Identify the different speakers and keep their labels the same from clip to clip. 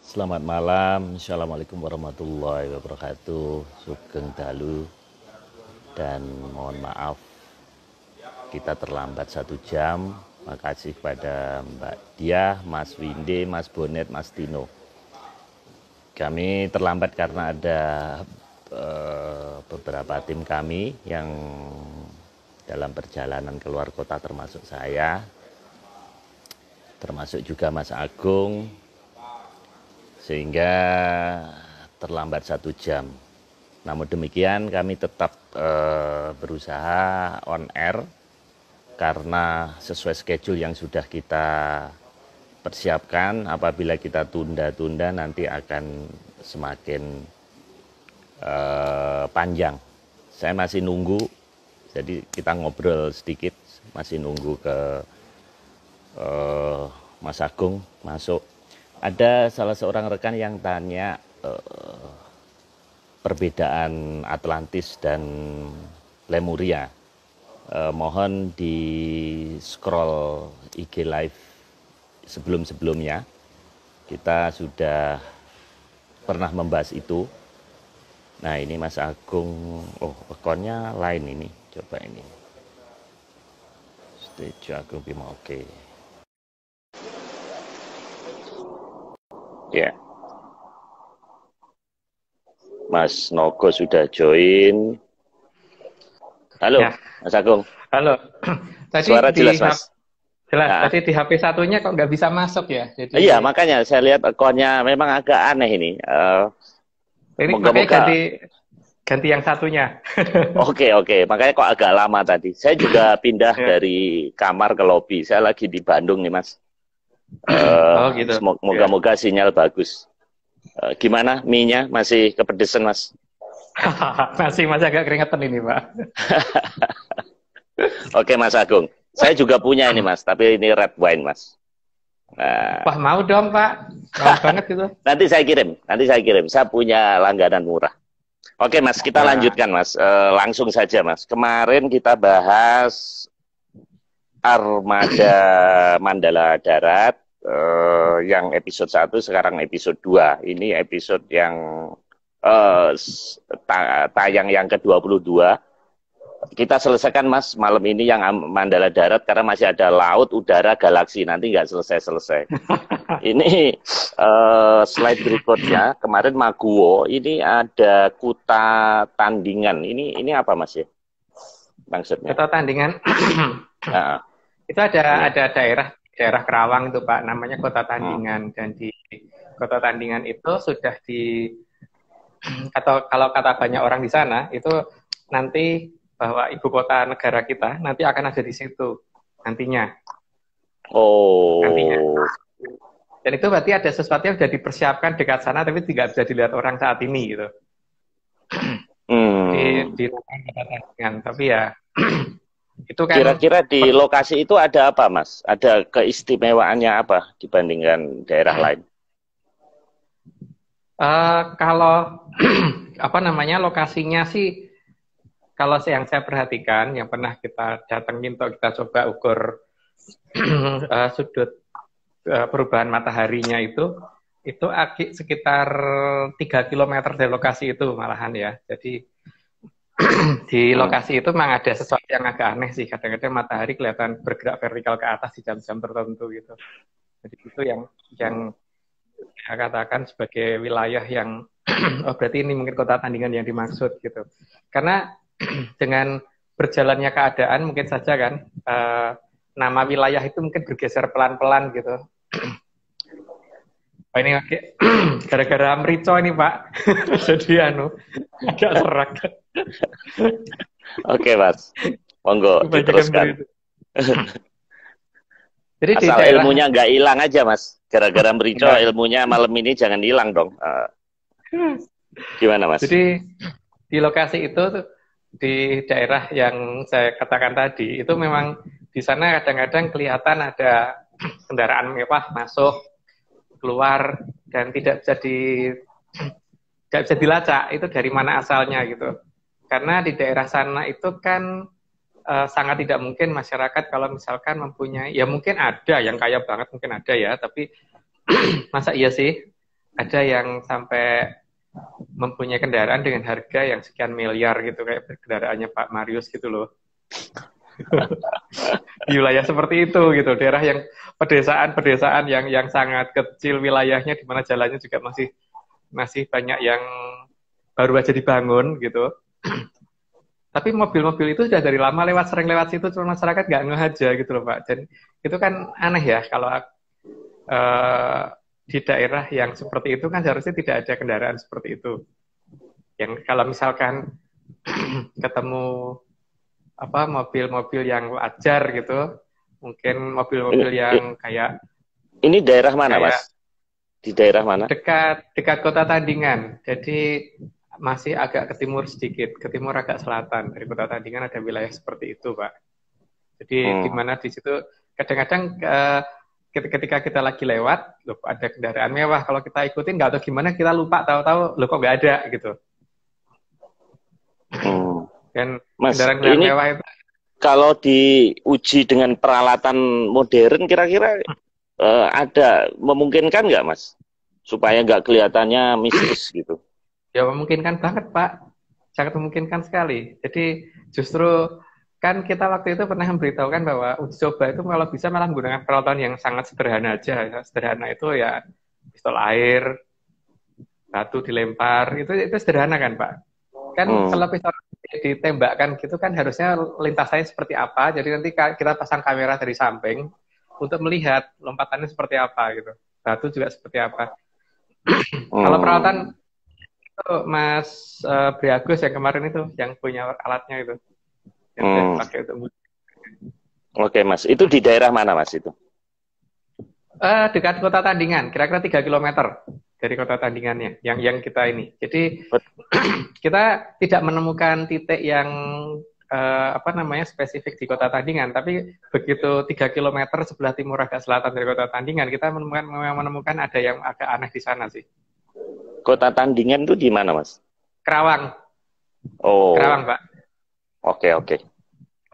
Speaker 1: Selamat malam, Assalamualaikum warahmatullahi wabarakatuh. Sugeng Dalu dan mohon maaf kita terlambat 1 jam. Makasih kepada Mbak Diah, Mas Winde, Mas Bonet, Mas Tino. Kami terlambat karena ada beberapa tim kami yang dalam perjalanan keluar kota, termasuk saya, termasuk juga Mas Agung, sehingga terlambat 1 jam. Namun demikian kami tetap berusaha on air karena sesuai schedule yang sudah kita persiapkan. Apabila kita tunda-tunda nanti akan semakin panjang. Saya masih nunggu, jadi kita ngobrol sedikit, masih nunggu ke Mas Agung masuk. Ada salah seorang rekan yang tanya perbedaan Atlantis dan Lemuria. Mohon di scroll IG Live sebelum-sebelumnya. Kita sudah pernah membahas itu. Nah ini Mas Agung, akunnya lain ini. Coba ini. Stage Agung Bima, oke. Ya. Mas Nogo sudah join. Halo, ya. Mas Agung.
Speaker 2: Halo. Tadi
Speaker 1: suara jelas, Mas?
Speaker 2: Jelas. Nah. Tadi di HP satunya kok nggak bisa masuk ya?
Speaker 1: Jadi... Iya, makanya saya lihat akunnya memang agak aneh ini.
Speaker 2: Ini makanya ganti yang satunya.
Speaker 1: Oke. Makanya kok agak lama tadi. Saya juga pindah dari kamar ke lobi. Saya lagi di Bandung nih, Mas.
Speaker 2: Gitu.
Speaker 1: Moga-moga sinyal bagus. Gimana mie-nya? Masih kepedesan, Mas?
Speaker 2: masih agak keringetan ini, Pak.
Speaker 1: Oke, Mas Agung. Saya juga punya ini, Mas. Tapi ini red wine, Mas.
Speaker 2: Nah. Wah, mau dong, Pak. Mau banget itu.
Speaker 1: Nanti saya kirim. Saya punya langganan murah. Oke, Mas. Kita lanjutkan, Mas. Langsung saja, Mas. Kemarin kita bahas Armada Mandala Darat yang episode 1, sekarang episode 2. Ini episode yang tayang yang ke-22. Kita selesaikan, Mas, malam ini yang Mandala Darat karena masih ada laut, udara, galaksi. Nanti nggak selesai. Ini slide berikutnya. Kemarin Maguwo, ini ada Kuta Tandingan. Ini apa, Mas, ya? Maksudnya?
Speaker 2: Kuta Tandingan. Nah. Itu ada daerah Kerawang itu, Pak, namanya Kota Tandingan. Dan di Kota Tandingan itu sudah atau kalau kata banyak orang di sana, itu nanti bahwa ibu kota negara kita nanti akan ada di situ nantinya. Nantinya. Dan itu berarti ada sesuatu yang sudah dipersiapkan dekat sana, tapi tidak bisa dilihat orang saat ini gitu. Di Kota Tandingan. Tapi ya itu kan
Speaker 1: kira-kira di lokasi itu ada apa, Mas? Ada keistimewaannya apa dibandingkan daerah lain?
Speaker 2: Kalau lokasinya sih, kalau yang saya perhatikan, yang pernah kita datengin atau kita coba ukur sudut perubahan mataharinya itu sekitar 3 km dari lokasi itu malahan ya. Jadi di lokasi itu memang ada sesuatu yang agak aneh sih. Kadang-kadang matahari kelihatan bergerak vertikal ke atas di jam-jam tertentu gitu. Jadi itu yang saya katakan sebagai wilayah yang berarti ini mungkin Kota Tandingan yang dimaksud gitu. Karena dengan berjalannya keadaan mungkin saja kan nama wilayah itu mungkin bergeser pelan-pelan gitu. Ini gara-gara merico ini, Pak. Jadi agak serak.
Speaker 1: Oke, Mas. Monggo diteruskan.
Speaker 2: Jadi
Speaker 1: asal ilmunya nggak hilang aja, Mas. Gara-gara merico ilmunya malam ini jangan hilang dong. Gimana, Mas?
Speaker 2: Jadi di lokasi itu di daerah yang saya katakan tadi itu memang di sana kadang-kadang kelihatan ada kendaraan mewah masuk keluar dan tidak bisa dilacak itu dari mana asalnya gitu. Karena di daerah sana itu kan sangat tidak mungkin masyarakat kalau misalkan mempunyai, ya mungkin ada yang kaya banget mungkin ada ya, tapi masa iya sih ada yang sampai mempunyai kendaraan dengan harga yang sekian miliar gitu, kayak kendaraannya Pak Marius gitu loh. Di wilayah seperti itu gitu, daerah yang pedesaan yang sangat kecil wilayahnya, di mana jalannya juga masih banyak yang baru aja dibangun gitu. Tapi mobil-mobil itu sudah dari lama sering lewat situ, cuma masyarakat nggak ngeh aja gitu loh Pak. Dan itu kan aneh ya, kalau di daerah yang seperti itu kan seharusnya tidak ada kendaraan seperti itu. Yang kalau misalkan ketemu mobil-mobil yang wajar gitu, mungkin mobil-mobil yang kayak
Speaker 1: ini daerah mana Mas? Di daerah mana?
Speaker 2: Dekat kota Tandingan. Jadi masih agak ke timur sedikit, ke timur agak selatan dari kota Tandingan ada wilayah seperti itu, Pak. Jadi di mana di situ kadang-kadang ketika kita lagi lewat, loh ada kendaraan mewah, kalau kita ikutin nggak tahu gimana kita lupa, tahu-tahu loh kok nggak ada gitu. Dan
Speaker 1: Mas,
Speaker 2: kendaraan mewah itu
Speaker 1: kalau diuji dengan peralatan modern kira-kira ada memungkinkan nggak Mas? Supaya nggak kelihatannya mistis gitu.
Speaker 2: Ya memungkinkan banget Pak, sangat memungkinkan sekali. Jadi justru kan kita waktu itu pernah memberitahukan bahwa uji coba itu kalau bisa malah menggunakan peralatan yang sangat sederhana aja. Sederhana itu ya pistol air, batu dilempar, itu sederhana kan Pak. Kan kalau pistol ditembakkan gitu kan harusnya lintasannya seperti apa, jadi nanti kita pasang kamera dari samping untuk melihat lompatannya seperti apa gitu. Batu juga seperti apa. Kalau peralatan itu Mas Briagus yang kemarin itu yang punya alatnya itu yang pakai untuk.
Speaker 1: Oke Mas, itu di daerah mana Mas itu?
Speaker 2: Dekat kota Tandingan, kira-kira 3 km dari kota Tandingannya yang kita ini. Jadi kita tidak menemukan titik yang spesifik di kota Tandingan, tapi begitu 3 km sebelah timur agak selatan dari kota Tandingan, kita menemukan ada yang agak aneh di sana sih.
Speaker 1: Kota Tandingan itu di mana, Mas?
Speaker 2: Kerawang.
Speaker 1: Oh.
Speaker 2: Kerawang, Pak.
Speaker 1: Oke.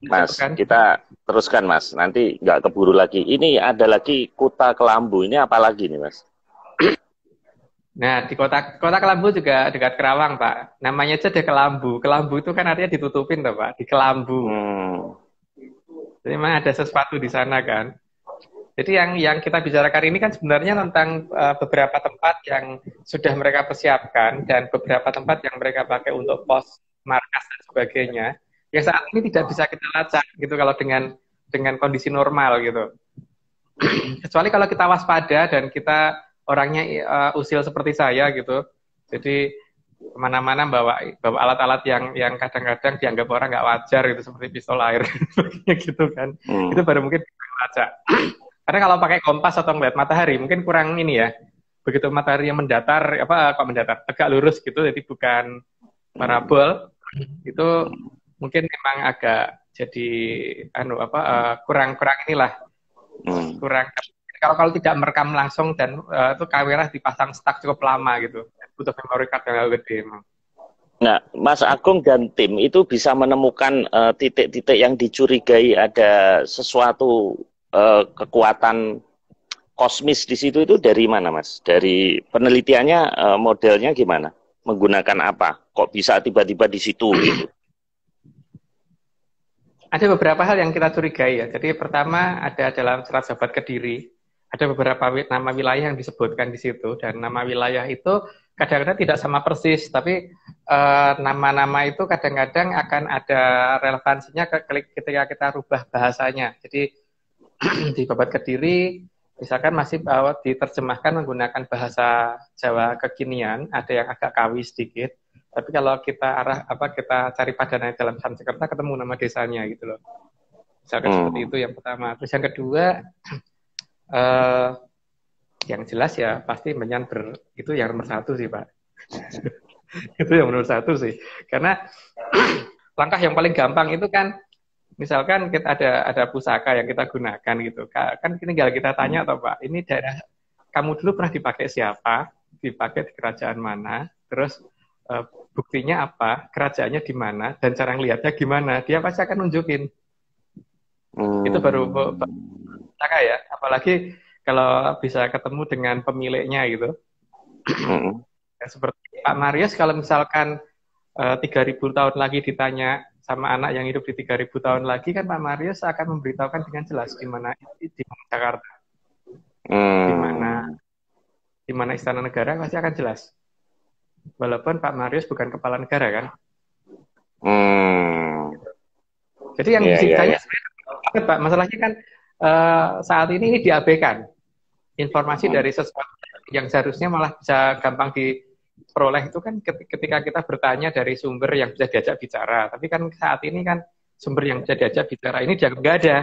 Speaker 1: Mas, kita teruskan, Mas. Nanti nggak keburu lagi. Ini ada lagi Kuta Kelambu. Ini apa lagi nih, Mas?
Speaker 2: Nah, di kota Kelambu juga dekat Kerawang, Pak. Namanya aja deh Kelambu. Kelambu itu kan artinya ditutupin, toh, Pak. Di Kelambu. Jadi memang ada sesuatu di sana, kan. Jadi yang kita bicarakan ini kan sebenarnya tentang beberapa tempat yang sudah mereka persiapkan dan beberapa tempat yang mereka pakai untuk pos, markas dan sebagainya. Yang saat ini tidak bisa kita lacak gitu kalau dengan kondisi normal gitu. Kecuali kalau kita waspada dan kita orangnya usil seperti saya gitu. Jadi kemana-mana bawa alat-alat yang kadang-kadang dianggap orang nggak wajar gitu, seperti pistol air gitu kan. Itu baru mungkin kita lacak. Karena kalau pakai kompas atau melihat matahari mungkin kurang ini ya. Begitu matahari yang mendatar, tegak lurus gitu, jadi bukan parabol, itu mungkin memang agak jadi kurang inilah. Kurang kalau tidak merekam langsung dan itu kamera dipasang stuck cukup lama gitu. Butuh memory card yang gede emang.
Speaker 1: Nah, Mas Agung dan tim itu bisa menemukan titik-titik yang dicurigai ada sesuatu kekuatan kosmis di situ itu dari mana, Mas? Dari penelitiannya, modelnya gimana? Menggunakan apa? Kok bisa tiba-tiba di situ gitu?
Speaker 2: Ada beberapa hal yang kita curigai ya. Jadi pertama ada dalam Serat Sahabat Kediri, ada beberapa nama wilayah yang disebutkan di situ, dan nama wilayah itu kadang-kadang tidak sama persis, tapi nama-nama itu kadang-kadang akan ada relevansinya ketika kita rubah bahasanya. Jadi di Babat Kediri misalkan masih diterjemahkan menggunakan bahasa Jawa kekinian, ada yang agak kawi sedikit, tapi kalau kita kita cari padanannya dalam Sanskerta ketemu nama desanya gitu loh. Misalkan seperti itu yang pertama. Terus yang kedua, yang jelas ya pasti Menyan itu yang nomor 1 sih Pak. Itu yang nomor 1 sih, karena langkah yang paling gampang itu kan misalkan kita ada pusaka yang kita gunakan gitu, kan tinggal kita tanya toh Pak, ini daerah kamu dulu pernah dipakai siapa, dipakai di kerajaan mana, terus buktinya apa, kerajaannya di mana, dan cara ngelihatnya gimana, dia pasti akan nunjukin. Itu baru pusaka ya, apalagi kalau bisa ketemu dengan pemiliknya gitu. Ya, seperti Pak Marius, kalau misalkan 3.000 tahun lagi ditanya sama anak yang hidup di 3.000 tahun lagi, kan Pak Marius akan memberitahukan dengan jelas di mana Jakarta, di mana Istana Negara pasti akan jelas. Walaupun Pak Marius bukan kepala negara kan. Jadi yang ditanya sebenarnya Pak, masalahnya kan saat ini diabaikan. Informasi dari sesuatu yang seharusnya malah bisa gampang diperoleh itu kan ketika kita bertanya dari sumber yang bisa diajak bicara. Tapi kan saat ini kan sumber yang bisa diajak bicara ini dianggap nggak ada.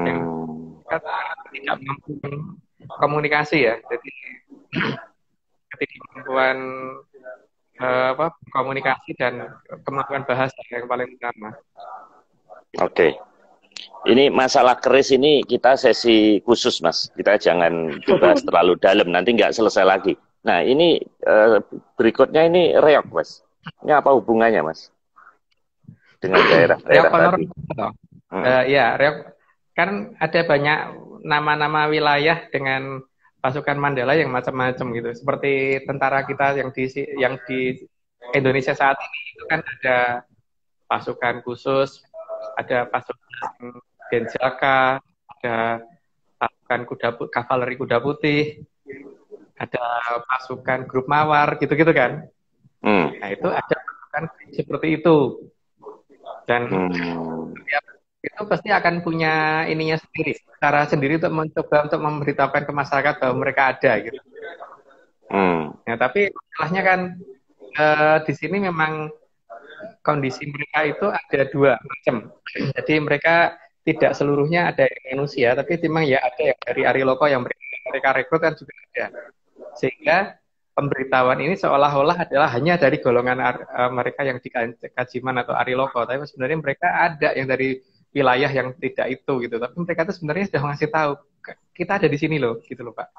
Speaker 2: Yang tidak mampu komunikasi ya. Jadi ketidakmampuan komunikasi dan kemampuan bahasa yang paling utama.
Speaker 1: Oke. Ini masalah keris ini kita sesi khusus, Mas. Kita jangan dibahas terlalu dalam, nanti nggak selesai lagi. Nah, ini berikutnya ini reok, Mas. Ini apa hubungannya, Mas? Dengan daerah-daerah tadi.
Speaker 2: Ya, reok. Kan ada banyak nama-nama wilayah dengan pasukan Mandala yang macam-macam gitu. Seperti tentara kita yang di Indonesia saat ini itu kan ada pasukan khusus, ada pasukan Denjaka, ada pasukan kavaleri kuda putih, ada pasukan grup mawar, gitu-gitu kan. Nah itu ada pasukan seperti itu. Dan itu pasti akan punya ininya sendiri, cara sendiri untuk mencoba untuk memberitahukan ke masyarakat bahwa mereka ada gitu. Ya, tapi masalahnya kan di sini memang kondisi mereka itu ada dua macam. Jadi mereka tidak seluruhnya ada yang manusia, tapi memang ya ada yang dari Ariloko yang mereka rekrut kan juga ada. Sehingga pemberitahuan ini seolah-olah adalah hanya dari golongan mereka yang di Kajiman atau Ariloko, tapi sebenarnya mereka ada yang dari wilayah yang tidak itu gitu. Tapi mereka itu sebenarnya sudah ngasih tahu kita ada di sini loh, gitu loh Pak.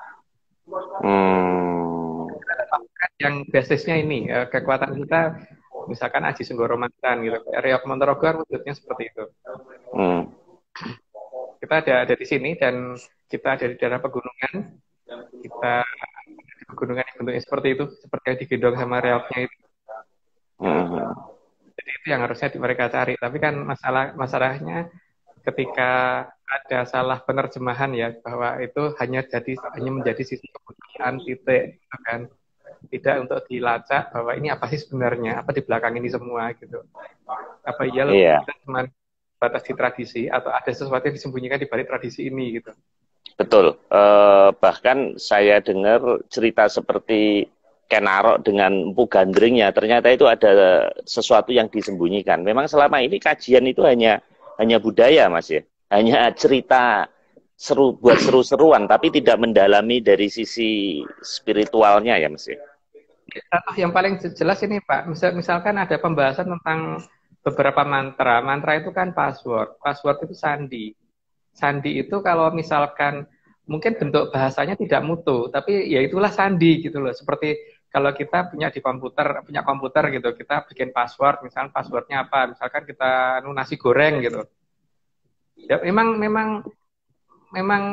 Speaker 2: Yang basisnya ini kekuatan kita, misalkan Aji Senggoro Mantan gitu, Reok Montorogo kan wujudnya seperti itu. Kita ada di sini dan kita ada di daerah pegunungan. Kita di pegunungan yang bentuknya seperti itu, seperti yang digendong sama reoknya itu. Jadi itu yang harusnya mereka cari. Tapi kan masalahnya ketika ada salah penerjemahan ya, bahwa itu hanya menjadi sisi kebudayaan titik, gitu kan. Tidak untuk dilacak bahwa ini apa sih sebenarnya, apa di belakang ini semua gitu. Apa kita cuma batas di tradisi atau ada sesuatu yang disembunyikan di balik tradisi ini gitu.
Speaker 1: Betul. Bahkan saya dengar cerita seperti Kenarok dengan Empu Gandringnya, ternyata itu ada sesuatu yang disembunyikan. Memang selama ini kajian itu hanya budaya, Mas ya. Hanya cerita buat seru-seruan, tapi tidak mendalami dari sisi spiritualnya ya, Mas ya.
Speaker 2: Yang paling jelas ini Pak, misalkan ada pembahasan tentang beberapa mantra. Mantra itu kan password itu sandi. Sandi itu kalau misalkan mungkin bentuk bahasanya tidak mutu, tapi ya itulah sandi gitu loh. Seperti kalau kita punya komputer gitu, kita bikin password, misalkan passwordnya apa? Misalkan kita nasi goreng gitu. Ya memang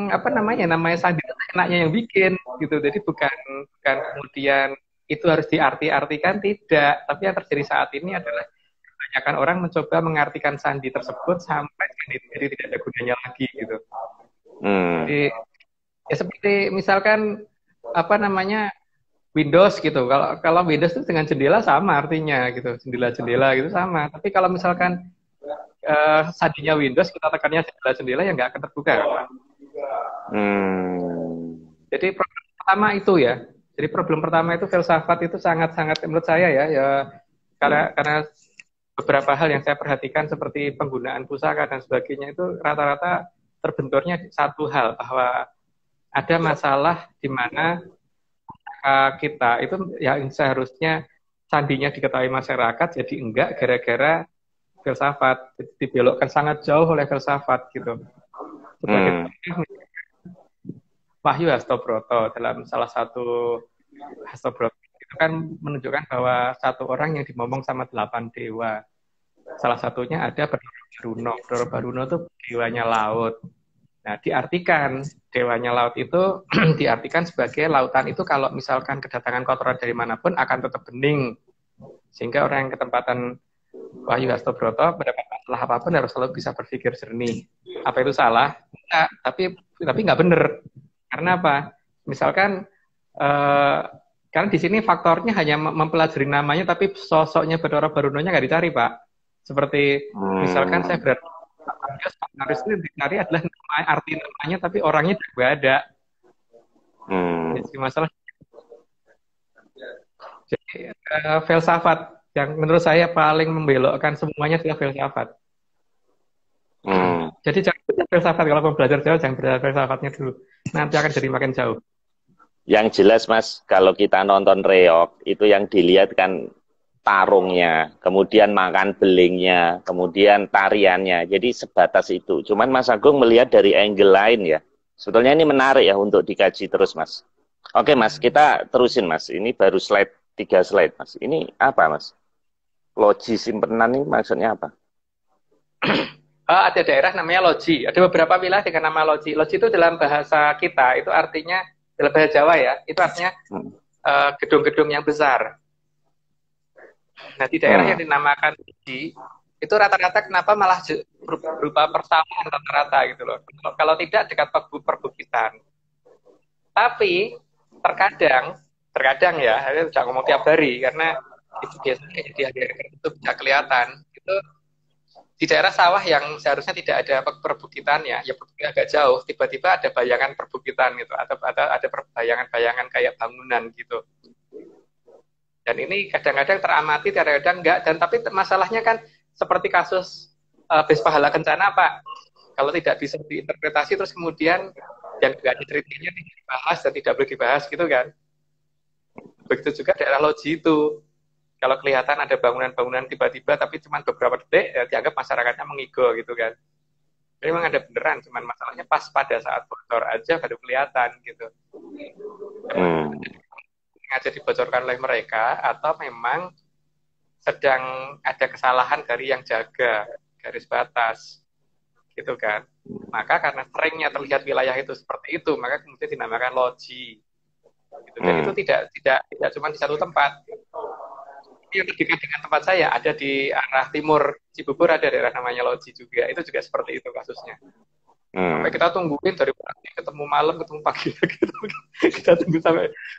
Speaker 2: apa namanya sandi itu enaknya yang bikin gitu. Jadi bukan kemudian itu harus diartikan, tidak. Tapi yang terjadi saat ini adalah kebanyakan orang mencoba mengartikan sandi tersebut sampai jadi tidak ada gunanya lagi gitu. Jadi ya seperti misalkan apa namanya Windows gitu. Kalau Windows itu dengan jendela sama artinya gitu, jendela gitu sama. Tapi kalau misalkan sandinya Windows kita tekannya jendela yang nggak akan terbuka. Jadi problem pertama itu ya. Jadi problem pertama itu filsafat itu sangat-sangat menurut saya ya karena beberapa hal yang saya perhatikan seperti penggunaan pusaka dan sebagainya itu rata-rata terbenturnya satu hal, bahwa ada masalah di mana kita itu yang seharusnya sandinya diketahui masyarakat jadi enggak gara-gara filsafat, dibelokkan sangat jauh oleh filsafat gitu. Sebagai Wahyu Hastobroto dalam salah satu Hastobroto itu kan menunjukkan bahwa satu orang yang dimomong sama 8 dewa. Salah satunya ada Baruno. Baruno itu dewanya laut. Nah, diartikan dewanya laut itu diartikan sebagai lautan itu kalau misalkan kedatangan kotoran dari manapun akan tetap bening. Sehingga orang yang ketempatan Wahyu Hastobroto mendapat masalah apapun harus selalu bisa berpikir jernih. Apa itu salah? Enggak, tapi nggak benar. Karena apa? Misalkan karena di sini faktornya hanya mempelajari namanya, tapi sosoknya Bathara Barunonya nggak dicari, Pak. Seperti misalkan saya berarti harus itu dicari adalah nama, arti namanya, tapi orangnya juga ada. Jadi masalah. Jadi filsafat yang menurut saya paling membelokkan semuanya adalah filsafat. Jadi jangan belajar filsafat, kalau mau belajar jauh jangan belajar filsafatnya dulu. Nanti akan jadi makin jauh.
Speaker 1: Yang jelas Mas, kalau kita nonton reog, itu yang dilihat kan tarungnya, kemudian makan belingnya, kemudian tariannya. Jadi sebatas itu. Cuman Mas Agung melihat dari angle lain ya. Sebetulnya ini menarik ya untuk dikaji terus Mas. Oke Mas, kita terusin Mas. Ini baru 3 slide Mas. Ini apa Mas? Loji simpenan ini maksudnya apa?
Speaker 2: Ada daerah namanya loji. Ada beberapa wilayah dengan nama loji. Loji itu dalam bahasa kita, itu artinya, dalam bahasa Jawa ya, itu artinya gedung-gedung yang besar. Nah, di daerah yang dinamakan loji, itu rata-rata kenapa malah berupa persawahan rata-rata gitu loh. Kalau tidak dekat perbukitan. Tapi terkadang ya, saya tidak ngomong tiap hari, karena itu biasanya di hari-hari itu bisa kelihatan. Itu di daerah sawah yang seharusnya tidak ada perbukitannya, ya perbukitan agak jauh, tiba-tiba ada bayangan perbukitan gitu, atau ada bayangan-bayangan kayak bangunan gitu. Dan ini kadang-kadang teramati, kadang-kadang enggak. Dan tapi masalahnya kan seperti kasus bes pahala kencana, Pak. Kalau tidak bisa diinterpretasi terus kemudian yang enggak diteritanya tidak dibahas dan tidak boleh dibahas gitu kan. Begitu juga daerah loji itu. Kalau kelihatan ada bangunan-bangunan tiba-tiba tapi cuma beberapa detik ya dianggap masyarakatnya mengigo gitu kan. Jadi memang ada beneran, cuman masalahnya pas pada saat bocor aja baru kelihatan gitu. Sengaja dibocorkan oleh mereka atau memang sedang ada kesalahan dari yang jaga garis batas gitu kan. Maka karena seringnya terlihat wilayah itu seperti itu, maka kemudian dinamakan loji. Gitu. Dan itu tidak cuma di satu tempat. Yang terdekat dengan tempat saya ada di arah timur Cibubur, ada daerah namanya Loji juga. Itu juga seperti itu kasusnya. Sampai kita tungguin dari pagi ketemu malam, ketemu pagi gitu. Kita tunggu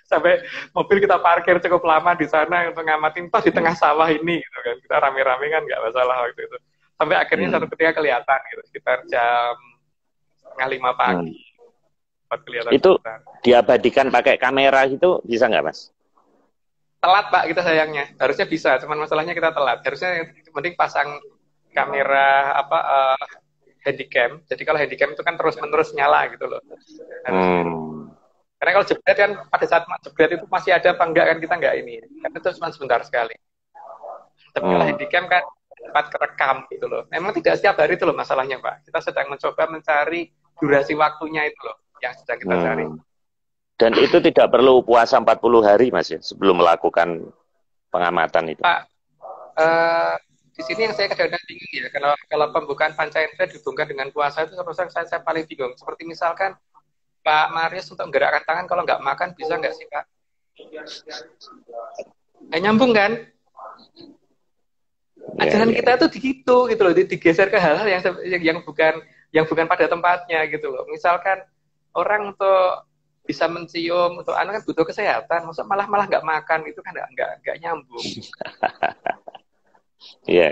Speaker 2: sampai mobil kita parkir cukup lama di sana untuk ngamatin pas di tengah sawah ini gitu kan. Kita rame-rame kan nggak masalah waktu itu. Sampai akhirnya satu ketika kelihatan gitu sekitar jam 4:30 pagi.
Speaker 1: Itu diabadikan pakai kamera itu bisa nggak Mas?
Speaker 2: Telat Pak kita sayangnya, harusnya bisa, cuman masalahnya kita telat. Harusnya mending pasang kamera handycam. Jadi kalau handycam itu kan terus-menerus nyala gitu loh. Karena kalau jebret kan pada saat jebret itu masih ada apa enggak kan kita enggak ini. Karena itu cuma sebentar sekali. Tapi kalau handycam kan cepat kerekam gitu loh. Memang tidak setiap hari itu loh masalahnya Pak. Kita sedang mencoba mencari durasi waktunya itu loh yang sedang kita cari.
Speaker 1: Dan itu tidak perlu puasa 40 hari Mas ya, sebelum melakukan pengamatan itu.
Speaker 2: Pak, di sini yang saya kadang-kadang bingung ya, kalau pembukaan Pancaindra dihubungkan dengan puasa itu saya paling bingung. Seperti misalkan Pak Marius untuk menggerakkan tangan kalau nggak makan bisa nggak sih Pak? Nggak nyambung kan? Ajaran kita tuh gitu loh, digeser ke hal-hal yang bukan pada tempatnya gitu loh. Misalkan orang untuk bisa mencium untuk anak kan butuh kesehatan, maksud malah nggak makan itu kan nggak nyambung.
Speaker 1: Iya.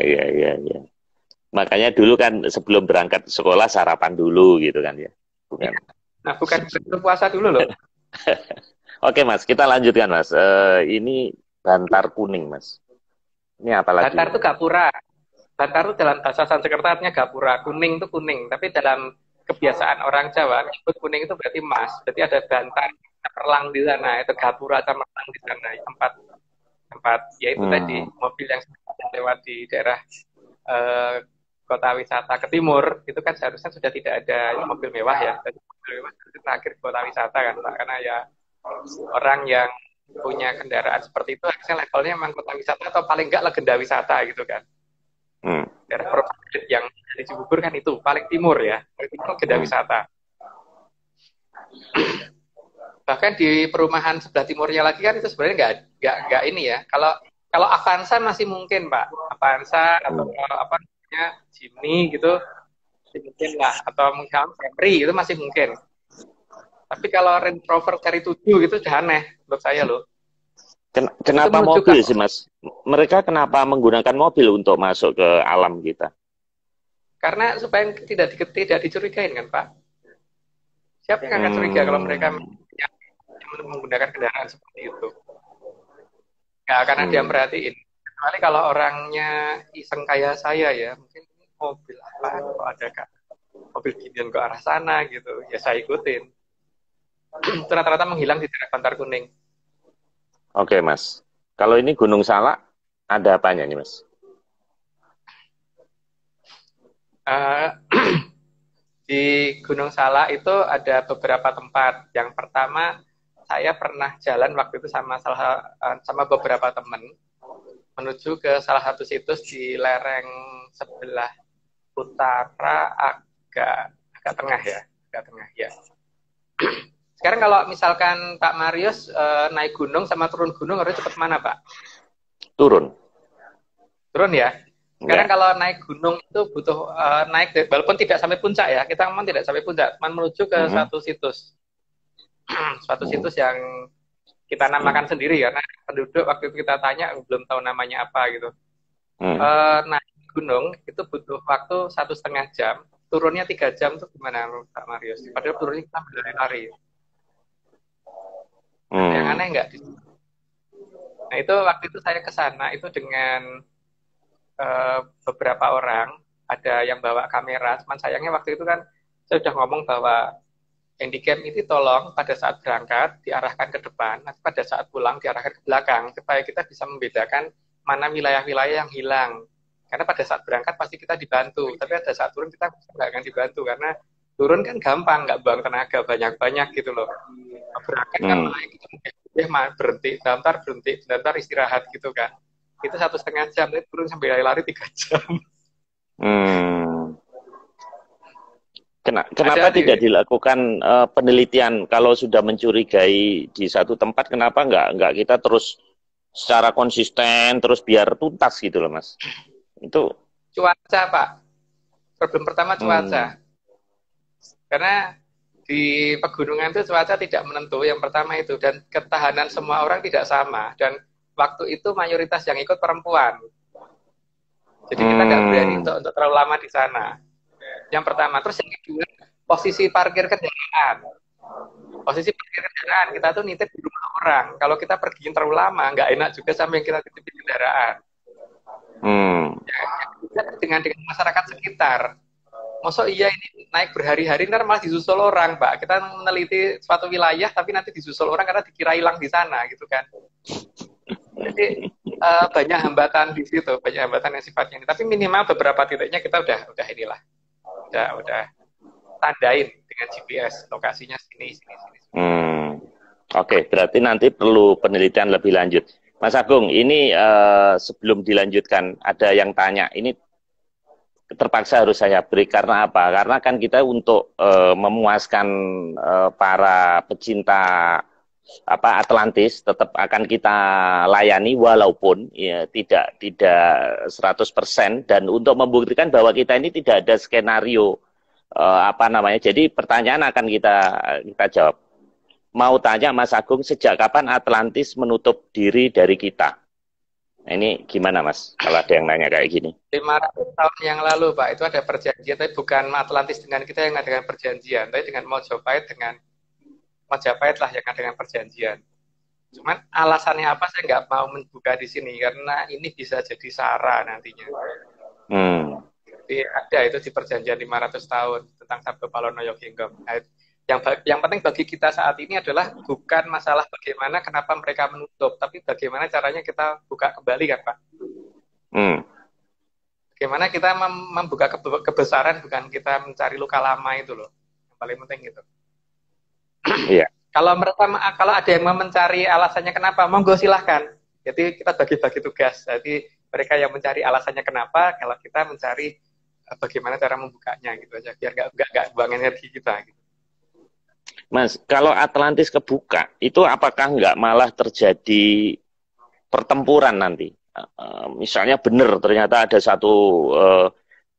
Speaker 1: Makanya dulu kan sebelum berangkat sekolah sarapan dulu gitu kan ya. Bukan.
Speaker 2: Nah bukan puasa dulu loh.
Speaker 1: Oke Mas, kita lanjutkan Mas. Ini bantar kuning Mas. Ini apa lagi?
Speaker 2: Bantar itu gapura. Bantar itu dalam bahasa Sanskerta artinya gapura. Kuning itu kuning, tapi dalam kebiasaan orang Jawa, nyebut kuning itu berarti emas. Berarti ada bantar cemerlang di sana, itu gapura cemerlang di sana, tempat yaitu tadi mobil yang lewat di daerah kota wisata ke timur, itu kan seharusnya sudah tidak ada mobil mewah ya. Jadi mobil mewah itu terakhir kota wisata kan Pak, karena ya orang yang punya kendaraan seperti itu harusnya levelnya memang kota wisata atau paling enggak legenda wisata gitu kan. Daerah yang dari Cibubur kan itu paling timur ya, paling timur legenda wisata. Bahkan di perumahan sebelah timurnya lagi kan itu sebenarnya nggak ini ya. Kalau Avanza masih mungkin Pak, Avanza atau apa namanya Jimny gitu masih mungkin lah, atau mungkin Camry itu masih mungkin. Tapi kalau Range Rover seri 7 gitu udah aneh menurut saya loh.
Speaker 1: Kenapa mobil sih Mas? Mereka kenapa menggunakan mobil untuk masuk ke alam kita?
Speaker 2: Karena supaya tidak dicurigain kan Pak. Siapa yang akan curiga kalau mereka yang menggunakan kendaraan seperti itu? Nggak akan ada yang perhatiin. Kecuali kalau orangnya iseng kayak saya ya, mungkin mobil apa kok ada kak mobil ginian ke arah sana gitu, ya saya ikutin. Itu rata-rata menghilang di daerah Bantar Kuning.
Speaker 1: Oke Mas, kalau ini Gunung Salak ada apanya nih Mas?
Speaker 2: Di Gunung Salak itu ada beberapa tempat. Yang pertama, saya pernah jalan waktu itu sama beberapa teman menuju ke salah satu situs di lereng sebelah utara agak tengah ya. Sekarang kalau misalkan Pak Marius naik gunung sama turun gunung harus cepat mana Pak?
Speaker 1: Turun
Speaker 2: ya. Sekarang kalau naik gunung itu butuh naik walaupun tidak sampai puncak ya, kita memang tidak sampai puncak, cuma menuju ke suatu situs. Suatu situs yang kita namakan sendiri karena penduduk waktu itu kita tanya belum tahu namanya apa gitu. Naik gunung itu butuh waktu 1,5 jam, turunnya 3 jam tuh gimana Pak Marius? Padahal turunnya kita berlari-lari. Yang aneh nggak? Nah itu waktu itu saya ke sana itu dengan beberapa orang, ada yang bawa kamera, cuman sayangnya waktu itu kan saya sudah ngomong bahwa handycam itu tolong pada saat berangkat diarahkan ke depan, nanti pada saat pulang diarahkan ke belakang, supaya kita bisa membedakan mana wilayah-wilayah yang hilang. Karena pada saat berangkat pasti kita dibantu, tapi pada saat turun kita nggak akan dibantu, karena turun kan gampang, nggak buang tenaga banyak-banyak gitu loh. Berangkat kan berhenti, bentar istirahat gitu kan. Itu 1,5 jam, tapi turun sampai lari 3 jam.
Speaker 1: Kenapa tidak dilakukan penelitian kalau sudah mencurigai di satu tempat, kenapa nggak kita terus secara konsisten terus biar tuntas gitu loh Mas? Itu
Speaker 2: cuaca Pak. Problem pertama cuaca. Karena di pegunungan itu cuaca tidak menentu, yang pertama itu, dan ketahanan semua orang tidak sama, dan waktu itu mayoritas yang ikut perempuan. Jadi kita nggak berani untuk terlalu lama di sana. Yang pertama. Terus yang kedua, posisi parkir kendaraan. Posisi parkir kendaraan, kita tuh nitip di rumah orang. Kalau kita pergi terlalu lama, nggak enak juga sama yang kita titip di kendaraan. Ya, dengan masyarakat sekitar. Maksud iya ini naik berhari-hari, ntar malah disusul orang, Pak. Kita meneliti suatu wilayah, tapi nanti disusul orang karena dikira hilang di sana, gitu kan. Jadi banyak hambatan di situ, banyak hambatan yang sifatnya ini. Tapi minimal beberapa titiknya kita udah inilah, udah tandain dengan GPS lokasinya sini.
Speaker 1: Oke, berarti nanti perlu penelitian lebih lanjut. Mas Agung, ini sebelum dilanjutkan ada yang tanya, ini terpaksa harus saya break karena apa? Karena kan kita untuk memuaskan para pecinta Atlantis tetap akan kita layani walaupun ya, tidak 100%, dan untuk membuktikan bahwa kita ini tidak ada skenario jadi pertanyaan akan kita jawab. Mau tanya Mas Agung, sejak kapan Atlantis menutup diri dari kita? Nah, ini gimana Mas, kalau ada yang nanya kayak gini?
Speaker 2: 500 tahun yang lalu Pak, itu ada perjanjian, tapi bukan Atlantis dengan kita yang ada dengan perjanjian, tapi dengan Majapahit lah yang ada dengan perjanjian. Cuman alasannya apa saya nggak mau membuka di sini, karena ini bisa jadi sara nantinya. Jadi ada itu di perjanjian 500 tahun tentang Sabdo Palono Yoginggom. Yang penting bagi kita saat ini adalah bukan masalah bagaimana kenapa mereka menutup, tapi bagaimana caranya kita buka kembali kan Pak. Bagaimana kita membuka kebesaran, bukan kita mencari luka lama itu loh. Yang paling penting gitu.
Speaker 1: Iya.
Speaker 2: Kalau ada yang mau mencari alasannya kenapa, monggo silahkan. Jadi kita bagi-bagi tugas. Jadi mereka yang mencari alasannya kenapa, kalau kita mencari bagaimana cara membukanya gitu aja, biar nggak buang energi kita. Gitu.
Speaker 1: Mas, kalau Atlantis kebuka, itu apakah nggak malah terjadi pertempuran nanti? Misalnya benar ternyata ada satu eh,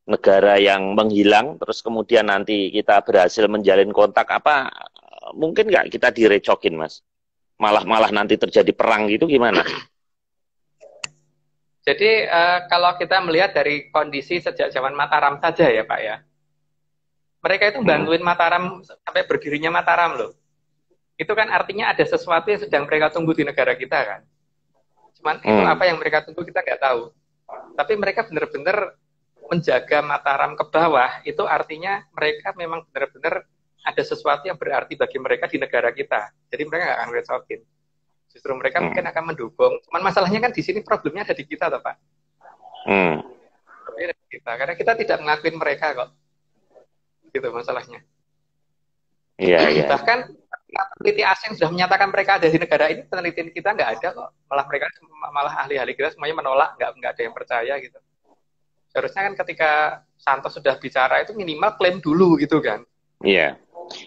Speaker 1: negara yang menghilang, terus kemudian nanti kita berhasil menjalin kontak, apa mungkin nggak kita direcokin, Mas? Malah nanti terjadi perang gitu gimana?
Speaker 2: Jadi kalau kita melihat dari kondisi sejak zaman Mataram saja ya Pak ya, mereka itu
Speaker 1: Hmm.
Speaker 2: bantuin Mataram sampai berdirinya Mataram loh. Itu kan artinya ada sesuatu yang sedang mereka tunggu di negara kita kan. Cuman itu
Speaker 1: Hmm.
Speaker 2: apa yang mereka tunggu kita nggak tahu. Tapi mereka benar-benar menjaga Mataram ke bawah, itu artinya mereka memang benar-benar ada sesuatu yang berarti bagi mereka di negara kita. Jadi mereka nggak akan recokin. Justru mereka mungkin
Speaker 1: Hmm.
Speaker 2: akan mendukung. Cuman masalahnya kan di sini problemnya ada di kita, toh, Pak.
Speaker 1: Hmm.
Speaker 2: Problemnya ada di kita. Karena kita tidak mengakuin mereka kok. Gitu masalahnya.
Speaker 1: Iya, iya.
Speaker 2: Bahkan peneliti asing sudah menyatakan mereka ada di negara ini, penelitian kita nggak ada kok. Malah ahli-ahli kita semuanya menolak, nggak ada yang percaya gitu. Seharusnya kan ketika Santos sudah bicara itu minimal klaim dulu gitu kan.
Speaker 1: Iya.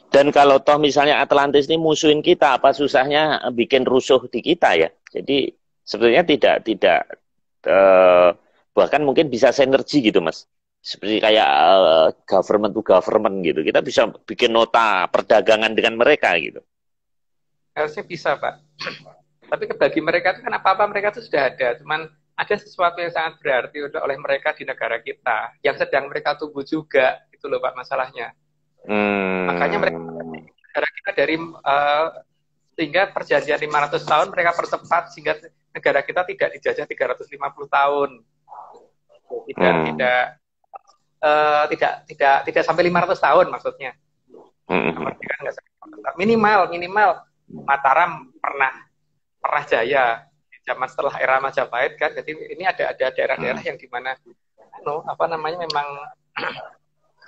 Speaker 1: Dan kalau toh misalnya Atlantis ini musuhin kita, apa susahnya bikin rusuh di kita ya? Jadi sebetulnya tidak eh, bahkan mungkin bisa sinergi gitu, Mas. Seperti kayak government to government gitu. Kita bisa bikin nota perdagangan dengan mereka gitu.
Speaker 2: Harusnya bisa, Pak. Tapi bagi mereka itu kan apa-apa mereka itu sudah ada. Cuman ada sesuatu yang sangat berarti oleh mereka di negara kita yang sedang mereka tunggu juga. Itu loh Pak masalahnya. Makanya mereka
Speaker 1: Hmm.
Speaker 2: negara kita dari sehingga perjanjian 500 tahun mereka percepat sehingga negara kita tidak dijajah 350 tahun. Tidak
Speaker 1: Hmm.
Speaker 2: tidak tidak sampai 500 tahun maksudnya.
Speaker 1: Hmm.
Speaker 2: Minimal Mataram pernah jaya di zaman setelah era Majapahit kan. Jadi ini ada daerah-daerah yang di mana apa namanya memang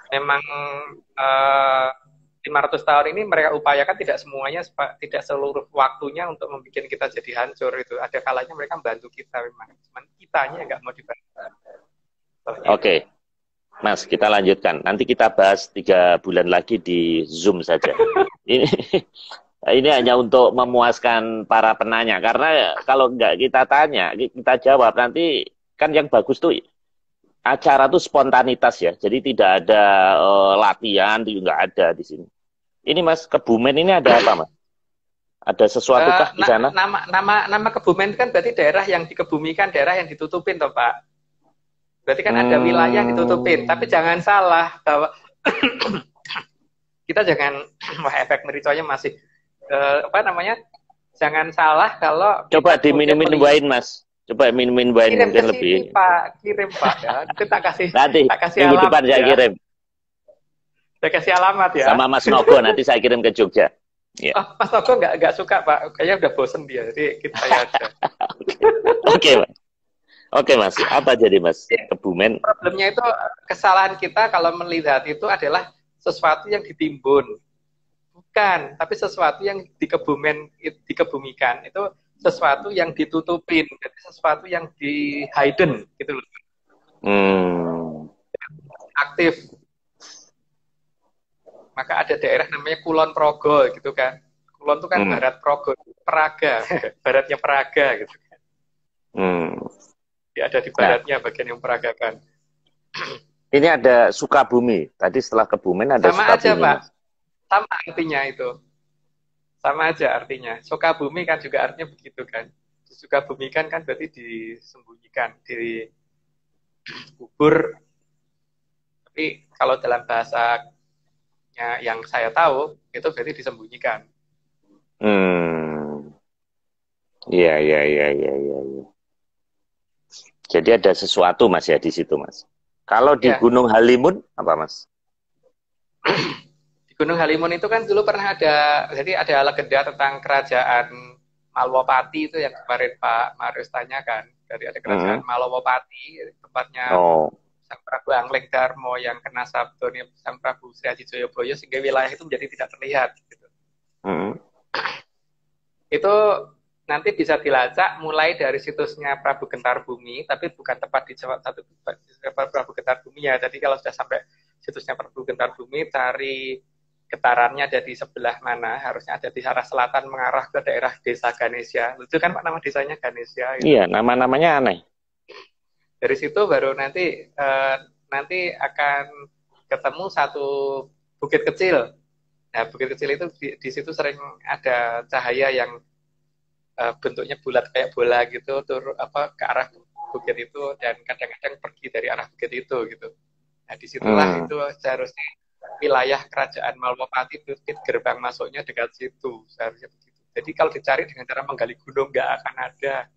Speaker 2: 500 tahun ini mereka upayakan tidak semuanya, tidak seluruh waktunya untuk membuat kita jadi hancur itu. Ada kalanya mereka membantu kita memang. Cuman kitanya nggak mau dibantu.
Speaker 1: Oke, Mas, kita lanjutkan. Nanti kita bahas 3 bulan lagi di Zoom saja. Ini ini hanya untuk memuaskan para penanya. Karena kalau nggak kita tanya, kita jawab nanti kan yang bagus tuh acara tuh spontanitas ya. Jadi tidak ada latihan, itu nggak ada di sini. Ini Mas, Kebumen ini ada apa Mas? Ada sesuatu kah di sana?
Speaker 2: Nama Kebumen kan berarti daerah yang dikebumikan, daerah yang ditutupin toh Pak. Berarti kan ada wilayah yang ditutupin. Tapi jangan salah bahwa kita jangan wah efek mericonya masih apa namanya? Jangan salah kalau
Speaker 1: Coba
Speaker 2: kita kemudian
Speaker 1: diminumin wine Mas. Coba minumin wine
Speaker 2: kirim ke
Speaker 1: mungkin
Speaker 2: sini
Speaker 1: lebih.
Speaker 2: Pak, kirim Pak ya. Itu tak kasih
Speaker 1: Nanti minggu
Speaker 2: alamat
Speaker 1: depan saya
Speaker 2: ya.
Speaker 1: kirim.
Speaker 2: Saya kasih alamat ya.
Speaker 1: Sama Mas Nogo nanti saya kirim ke Jogja. Ya.
Speaker 2: Oh, Mas Nogo nggak suka Pak, kayaknya udah bosen dia, jadi kita aja.
Speaker 1: Oke, Mas. Oke, Mas. Apa jadi Mas? Kebumen.
Speaker 2: Problemnya itu kesalahan kita kalau melihat itu adalah sesuatu yang ditimbun, bukan, tapi sesuatu yang dikebumikan itu sesuatu yang ditutupin, jadi sesuatu yang di hidden gitu loh, aktif. Maka ada daerah namanya Kulon Progo gitu kan. Kulon itu kan barat Progo, Praga, baratnya Praga gitu kan. Ya, ada di baratnya bagian yang peragakan.
Speaker 1: Ini ada Sukabumi. Tadi setelah Kebumen ada
Speaker 2: sama
Speaker 1: Sukabumi.
Speaker 2: Sama aja Pak, sama artinya itu. Sama aja artinya. Sukabumi kan juga artinya begitu kan. Sukabumi kan berarti disembunyikan, dikubur. Tapi kalau dalam bahasa yang saya tahu itu berarti disembunyikan.
Speaker 1: Iya. Jadi ada sesuatu Mas ya di situ Mas. Kalau di Gunung Halimun apa Mas?
Speaker 2: Di Gunung Halimun itu kan dulu pernah jadi ada legenda tentang kerajaan Malwapati itu yang kemarin Pak Marius tanyakan. Dari ada kerajaan Malwapati, tempatnya Sang Prabu Angling Darmo yang kena sabdone Sang Prabu Sri Haji Joyoboyo sehingga wilayah itu menjadi tidak terlihat. Gitu. Itu nanti bisa dilacak mulai dari situsnya Prabu Gentar Bumi, tapi bukan tepat di satu Prabu Gentar Bumi ya. Jadi kalau sudah sampai situsnya Prabu Gentar Bumi, cari getarannya ada di sebelah mana, harusnya ada di arah selatan mengarah ke daerah Desa Ganesha. Lucu kan Pak nama desanya Ganesha gitu.
Speaker 1: Iya, nama-namanya aneh.
Speaker 2: Dari situ baru nanti akan ketemu satu bukit kecil. Nah, bukit kecil itu di situ sering ada cahaya yang bentuknya bulat kayak bola gitu ke arah bukit itu dan kadang-kadang pergi dari arah bukit itu gitu. Nah, disitulah itu seharusnya wilayah kerajaan Malwapati, gerbang masuknya dekat situ seharusnya begitu. Jadi kalau dicari dengan cara menggali gunung nggak akan ada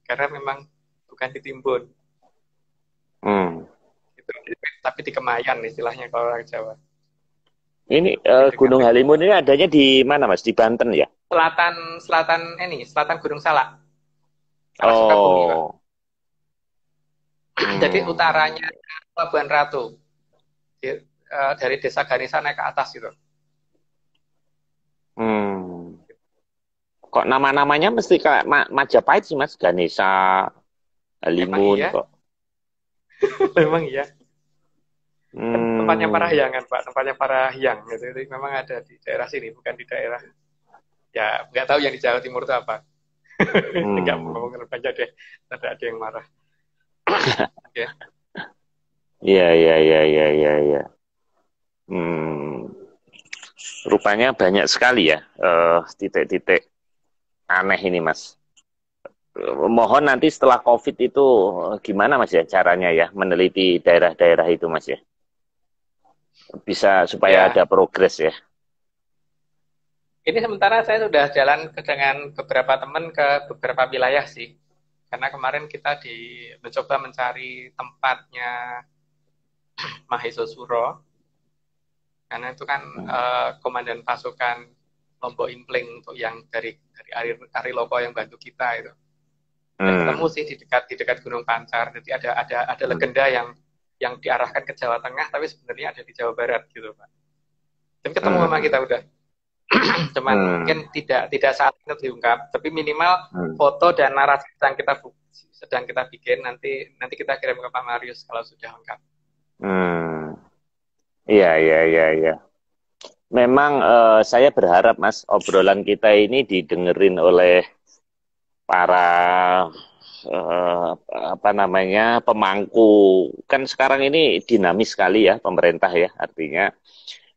Speaker 2: karena memang bukan ditimbun. Gitu. Tapi di Kemayan istilahnya kalau orang Jawa.
Speaker 1: Ini Gunung Halimun ini adanya di mana Mas? Di Banten ya?
Speaker 2: Selatan Gunung Salak. Arah Sukabumi, Pak. Jadi utaranya Pelabuhan Ratu. Dari Desa Ganesha naik ke atas gitu.
Speaker 1: Kok nama-namanya mesti kayak Majapahit sih Mas? Ganesha, Halimun
Speaker 2: iya.
Speaker 1: kok.
Speaker 2: Memang iya. Tempatnya Parahyangan, Pak. Tempatnya Parahyang. Gitu. Itu memang ada di daerah sini, bukan di daerah. Ya, nggak tahu yang di Jawa Timur itu apa. Nggak mau ngomongin aja deh. Ada yang marah. Oke.
Speaker 1: Iya. Rupanya banyak sekali ya titik-titik aneh ini Mas. Mohon nanti setelah COVID itu gimana Mas ya caranya ya meneliti daerah-daerah itu Mas ya. Bisa supaya ada progres ya.
Speaker 2: Ini sementara saya sudah jalan dengan beberapa teman ke beberapa wilayah sih. Karena kemarin kita mencoba mencari tempatnya Mahesa Suro. Karena itu kan komandan pasukan Lombok Impling untuk yang dari Ari Loko yang bantu kita itu. Dan ketemu sih di dekat Gunung Pancar. Jadi ada legenda yang diarahkan ke Jawa Tengah, tapi sebenarnya ada di Jawa Barat gitu, Pak. Dan ketemu sama kita udah. Cuman mungkin tidak saat itu diungkap, tapi minimal foto dan narasi sedang kita bikin nanti kita kirim ke Pak Marius kalau sudah lengkap.
Speaker 1: Iya. Memang saya berharap Mas obrolan kita ini didengerin oleh para pemangku. Kan sekarang ini dinamis sekali ya pemerintah ya, artinya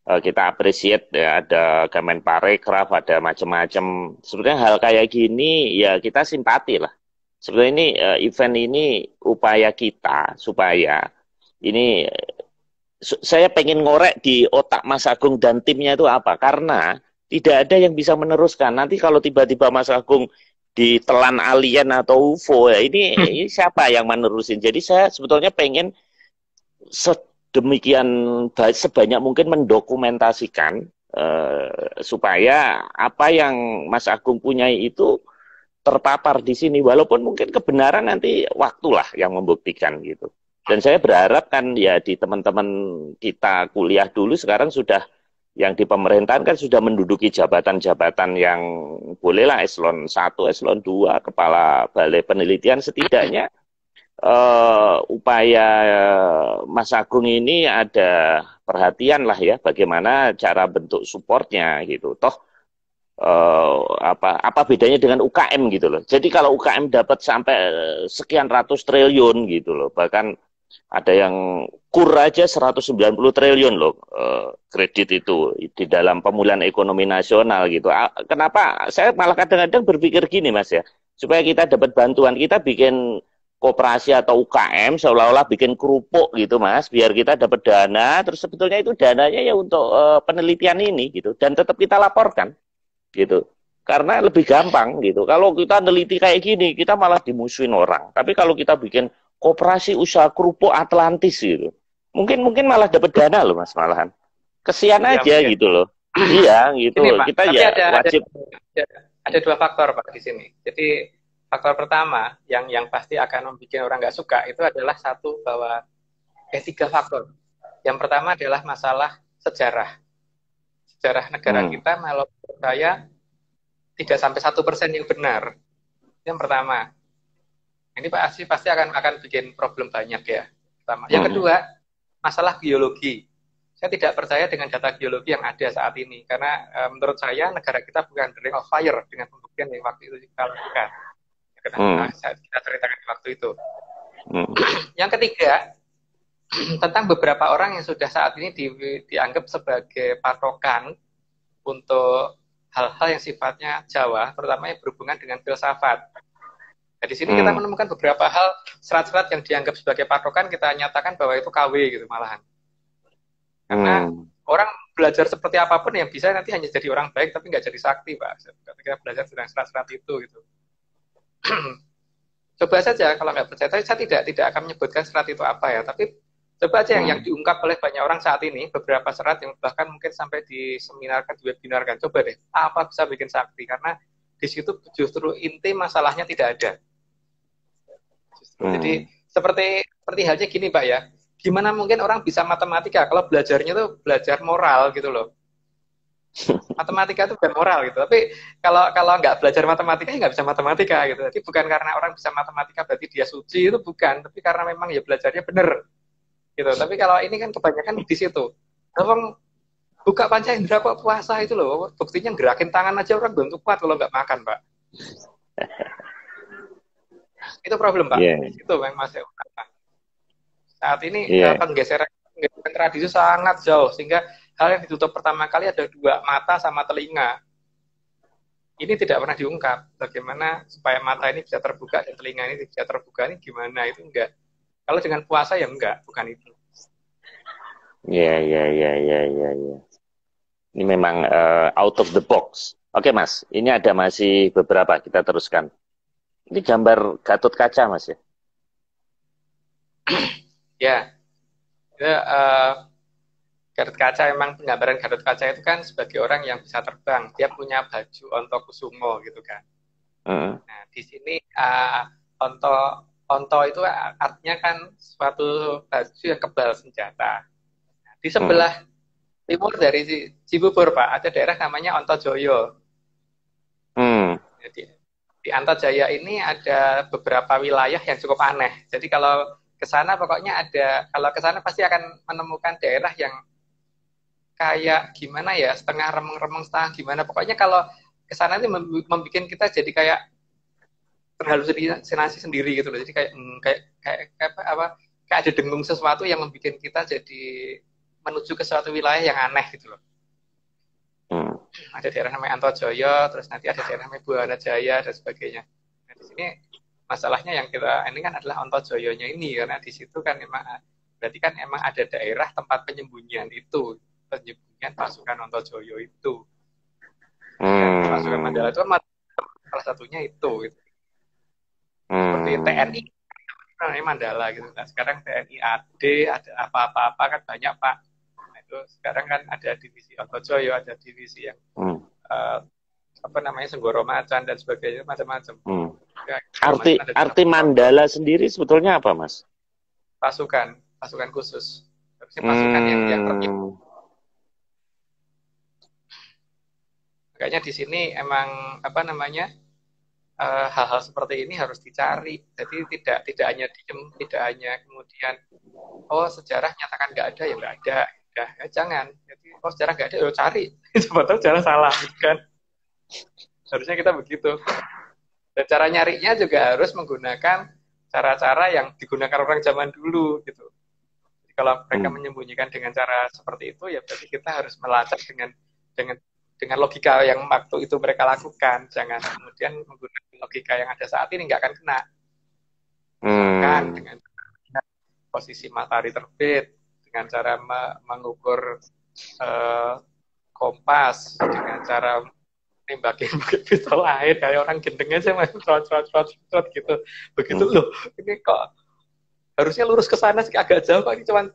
Speaker 1: kita appreciate ya, ada Kemenparekraf, ada macam-macam. Sebenarnya hal kayak gini ya kita simpati lah. Sebenarnya ini event ini upaya kita supaya ini saya pengen ngorek di otak Mas Agung dan timnya itu apa? Karena tidak ada yang bisa meneruskan. Nanti kalau tiba-tiba Mas Agung ditelan alien atau UFO ya ini siapa yang menerusin? Jadi saya sebetulnya pengen sedemikian sebanyak mungkin mendokumentasikan supaya apa yang Mas Agung punya itu terpapar di sini, walaupun mungkin kebenaran nanti waktulah yang membuktikan gitu. Dan saya berharap kan ya di teman-teman kita kuliah dulu sekarang sudah yang di pemerintahan kan sudah menduduki jabatan-jabatan yang bolehlah eselon 1, eselon 2, kepala balai penelitian, setidaknya upaya Mas Agung ini ada perhatian lah ya bagaimana cara bentuk supportnya gitu. Toh apa bedanya dengan UKM gitu loh. Jadi kalau UKM dapat sampai sekian ratus triliun gitu loh, bahkan ada yang kur aja 190 triliun loh kredit itu di dalam pemulihan ekonomi nasional gitu. Kenapa saya malah kadang-kadang berpikir gini Mas ya, supaya kita dapat bantuan, kita bikin koperasi atau UKM seolah-olah bikin kerupuk gitu Mas, biar kita dapat dana, terus sebetulnya itu dananya ya untuk penelitian ini gitu, dan tetap kita laporkan gitu. Karena lebih gampang gitu. Kalau kita neliti kayak gini, kita malah dimusuhin orang. Tapi kalau kita bikin koperasi usaha kerupuk Atlantis gitu, mungkin malah dapat dana loh Mas malahan. Kesian aja mungkin. Gitu loh. Iya gitu.
Speaker 2: Ini, Pak,
Speaker 1: kita ya wajib.
Speaker 2: Ada dua faktor Pak di sini. Jadi faktor pertama yang pasti akan membuat orang nggak suka itu adalah satu bahwa tiga faktor. Yang pertama adalah masalah sejarah negara kita, kalau saya 3-1% yang benar. Yang pertama. Ini pasti akan bikin problem banyak ya. Pertama. Yang kedua, masalah geologi. saya tidak percaya dengan data geologi yang ada saat ini, karena menurut saya negara kita bukan the ring of fire dengan pembuktian yang waktu itu kita lakukan. Kita ceritakan waktu itu. Yang ketiga, tentang beberapa orang yang sudah saat ini dianggap sebagai patokan untuk hal-hal yang sifatnya Jawa, terutama yang berhubungan dengan filsafat. Nah, di sini kita menemukan beberapa hal, serat-serat yang dianggap sebagai patokan, kita nyatakan bahwa itu KW gitu malahan. Karena orang belajar seperti apapun yang bisa nanti hanya jadi orang baik, tapi nggak jadi sakti, Pak. Kita belajar tentang serat-serat itu gitu. Coba saja, kalau nggak percaya, saya tidak akan menyebutkan serat itu apa ya, tapi coba aja yang diungkap oleh banyak orang saat ini, beberapa serat yang bahkan mungkin sampai diseminarkan, diwebinarkan, coba deh, apa bisa bikin sakti? Karena di situ justru inti masalahnya tidak ada. Jadi seperti halnya gini, Pak ya, gimana mungkin orang bisa matematika kalau belajarnya tuh belajar moral gitu loh. Matematika itu bukan moral gitu, tapi kalau nggak belajar matematika ya nggak bisa matematika gitu. Jadi bukan karena orang bisa matematika berarti dia suci, itu bukan, tapi karena memang ya belajarnya bener gitu. Tapi kalau ini kan kebanyakan di situ. Orang buka panca indera kok puasa itu loh, buktinya gerakin tangan aja orang belum kuat kalau nggak makan, Pak. Itu problem, Pak. Itu memang masih saat ini penggeseran tradisi sangat jauh, sehingga hal yang ditutup pertama kali ada 2 mata sama telinga. Ini tidak pernah diungkap. Bagaimana supaya mata ini bisa terbuka dan telinga ini bisa terbuka, ini gimana? Itu enggak. Kalau dengan puasa ya enggak, bukan itu.
Speaker 1: Iya. Ini memang out of the box. Oke, Mas. Ini ada masih beberapa, kita teruskan. Ini gambar Gatot Kaca, Mas ya?
Speaker 2: Ya. Gatot Kaca, memang penggambaran Gatot Kaca itu kan sebagai orang yang bisa terbang. Dia punya baju Ontokusumo gitu kan. Nah, di sini onto itu artinya kan suatu baju yang kebal senjata. Nah, di sebelah timur dari Cibubur, Pak, ada daerah namanya Ontojoyo. Jadi di Antajaya ini ada beberapa wilayah yang cukup aneh. Jadi kalau ke sana pokoknya kalau ke sana pasti akan menemukan daerah yang kayak gimana ya, setengah remeng-remeng, setengah gimana. Pokoknya kalau ke sana ini membuat kita jadi kayak terhalusinasi sendiri gitu loh. Jadi kayak ada dengung sesuatu yang membuat kita jadi menuju ke suatu wilayah yang aneh gitu loh. Ada daerah namanya Antojoyo, terus nanti ada daerah namanya Buana Jaya dan sebagainya. Nah, di sini masalahnya yang kita ini kan adalah Ontojoyonya ini, karena di situ kan berarti kan emang ada daerah tempat penyembunyian itu, penyembunyian pasukan Ontojoyo itu. Pasukan Mandala itu salah satunya itu. Seperti TNI namanya Mandala gitu. Nah, sekarang TNI AD, ada apa-apa kan banyak, Pak. Nah, itu sekarang kan ada divisi Ontojoyo, ada divisi yang Senggoro Macan dan sebagainya, macam-macam. Ya,
Speaker 1: arti Mandala sendiri sebetulnya apa, Mas?
Speaker 2: Pasukan khusus. Pasukan yang tertipu. Makanya di sini emang hal-hal seperti ini harus dicari. Jadi tidak hanya diem, tidak hanya kemudian sejarah nyatakan nggak ada ya nggak ada. Ya jangan. Jadi sejarah nggak ada, cari. Sebetulnya sejarah salah, kan? Harusnya kita begitu. Dan cara nyarinya juga harus menggunakan cara-cara yang digunakan orang zaman dulu gitu. Jadi kalau mereka menyembunyikan dengan cara seperti itu, ya berarti kita harus melacak dengan logika yang waktu itu mereka lakukan. Jangan kemudian menggunakan logika yang ada saat ini, nggak akan kena. Misalkan dengan posisi matahari terbit, dengan cara mengukur kompas, dengan cara nembakin pistol air kayak orang gendeng aja masih trot gitu. Begitu loh, ini kok harusnya lurus ke sana sih, agak jauh kok ini cuma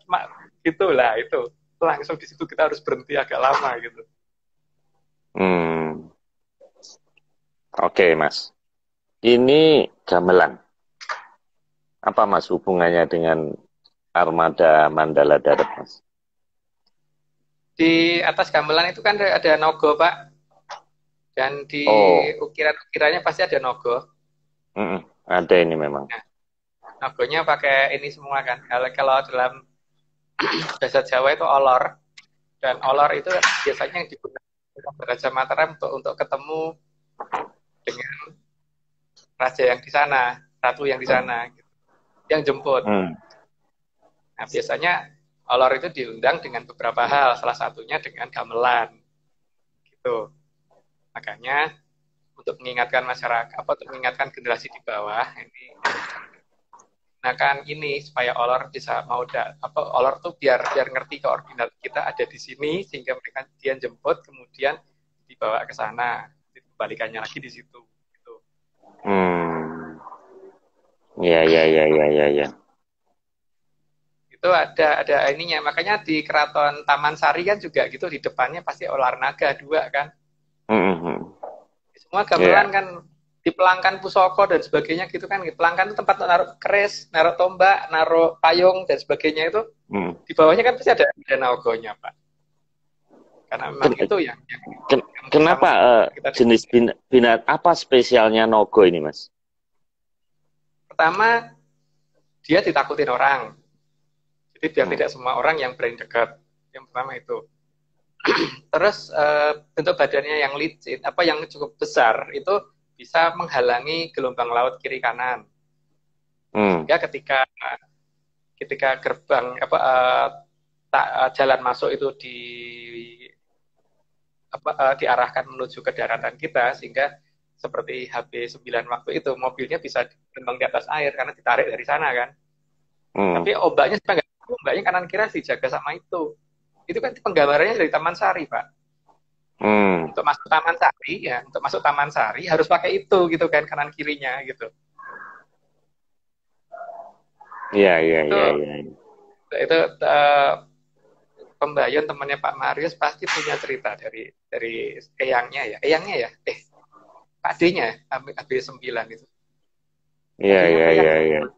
Speaker 2: gitulah itu. Langsung di situ kita harus berhenti agak lama gitu.
Speaker 1: Oke, Mas. Ini gamelan. Apa, Mas, hubungannya dengan armada Mandala Darat, Mas?
Speaker 2: Di atas gamelan itu kan ada nogo, Pak. Dan di ukiran-ukirannya pasti ada nogo.
Speaker 1: Ada ini memang.
Speaker 2: Nah, nogonya pakai ini semua kan. Kalau dalam bahasa Jawa itu olor. Dan olor itu biasanya yang digunakan Raja Mataram untuk ketemu dengan raja yang di sana, ratu yang di sana, gitu, yang jemput. Nah, biasanya olor itu diundang dengan beberapa hal, salah satunya dengan gamelan, gitu. Makanya untuk mengingatkan masyarakat, untuk mengingatkan generasi di bawah ini, gunakan ini supaya olor bisa olor tuh biar ngerti koordinat kita ada di sini sehingga mereka dia jemput kemudian dibawa ke sana, dikembalikannya lagi di situ. Gitu.
Speaker 1: Ya.
Speaker 2: Itu ada ininya, makanya di Keraton Taman Sari kan juga gitu, di depannya pasti ular naga 2 kan. Semua gamelan kan di pelangkan pusoko dan sebagainya gitu kan. Pelangkan itu tempat naruh keris, naruh tombak, naruh payung dan sebagainya itu. Di bawahnya kan pasti ada naogonya, Pak. Karena memang itu yang
Speaker 1: kenapa jenis binat apa spesialnya nogo ini, Mas?
Speaker 2: Pertama, dia ditakutin orang. Jadi biar tidak semua orang yang berani dekat. Yang pertama itu. Terus bentuk badannya yang licin, yang cukup besar, itu bisa menghalangi gelombang laut kiri kanan. Sehingga ketika gerbang jalan masuk itu diarahkan menuju ke daratan kita, sehingga seperti HB9 waktu itu mobilnya bisa terbang di atas air karena ditarik dari sana kan. Tapi ombaknya kanan kiri dijaga sama itu. Itu kan penggambarannya dari Taman Sari, Pak. Untuk masuk Taman Sari harus pakai itu gitu kan, kanan kirinya gitu.
Speaker 1: Iya.
Speaker 2: Itu Pembayun temannya Pak Marius pasti punya cerita dari eyangnya ya. Pak D-nya AB9 itu.
Speaker 1: Iya.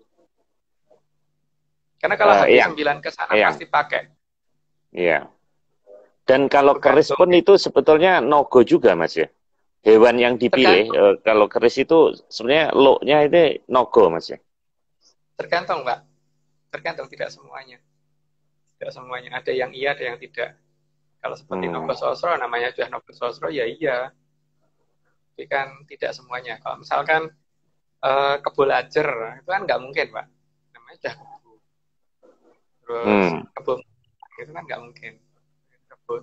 Speaker 2: Karena kalau AB9 ke sana pasti pakai.
Speaker 1: Iya. Dan kalau keris pun itu sebetulnya nogo juga, Mas ya. Hewan yang dipilih kalau keris itu sebenarnya lo-nya itu nogo, Mas ya.
Speaker 2: Tergantung, Pak. Tergantung, tidak semuanya. Tidak semuanya. Ada yang iya, ada yang tidak. Kalau seperti Nogo Sosro, namanya sudah Nogo Sosro, ya iya. Tapi kan tidak semuanya. Kalau misalkan Kebo Lajer, itu kan nggak mungkin, Pak. Namanya sudah Kebo. Terus Kebo itu kan nggak mungkin. Kebo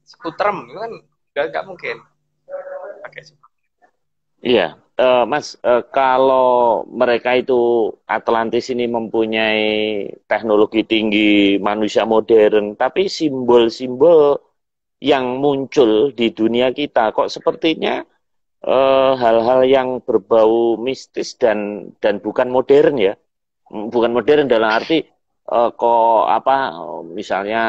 Speaker 2: Skuterem itu kan nggak mungkin. Pakai
Speaker 1: Iya, Mas, kalau mereka itu Atlantis ini mempunyai teknologi tinggi, manusia modern, tapi simbol-simbol yang muncul di dunia kita kok sepertinya hal-hal yang berbau mistis dan bukan modern ya, bukan modern dalam arti misalnya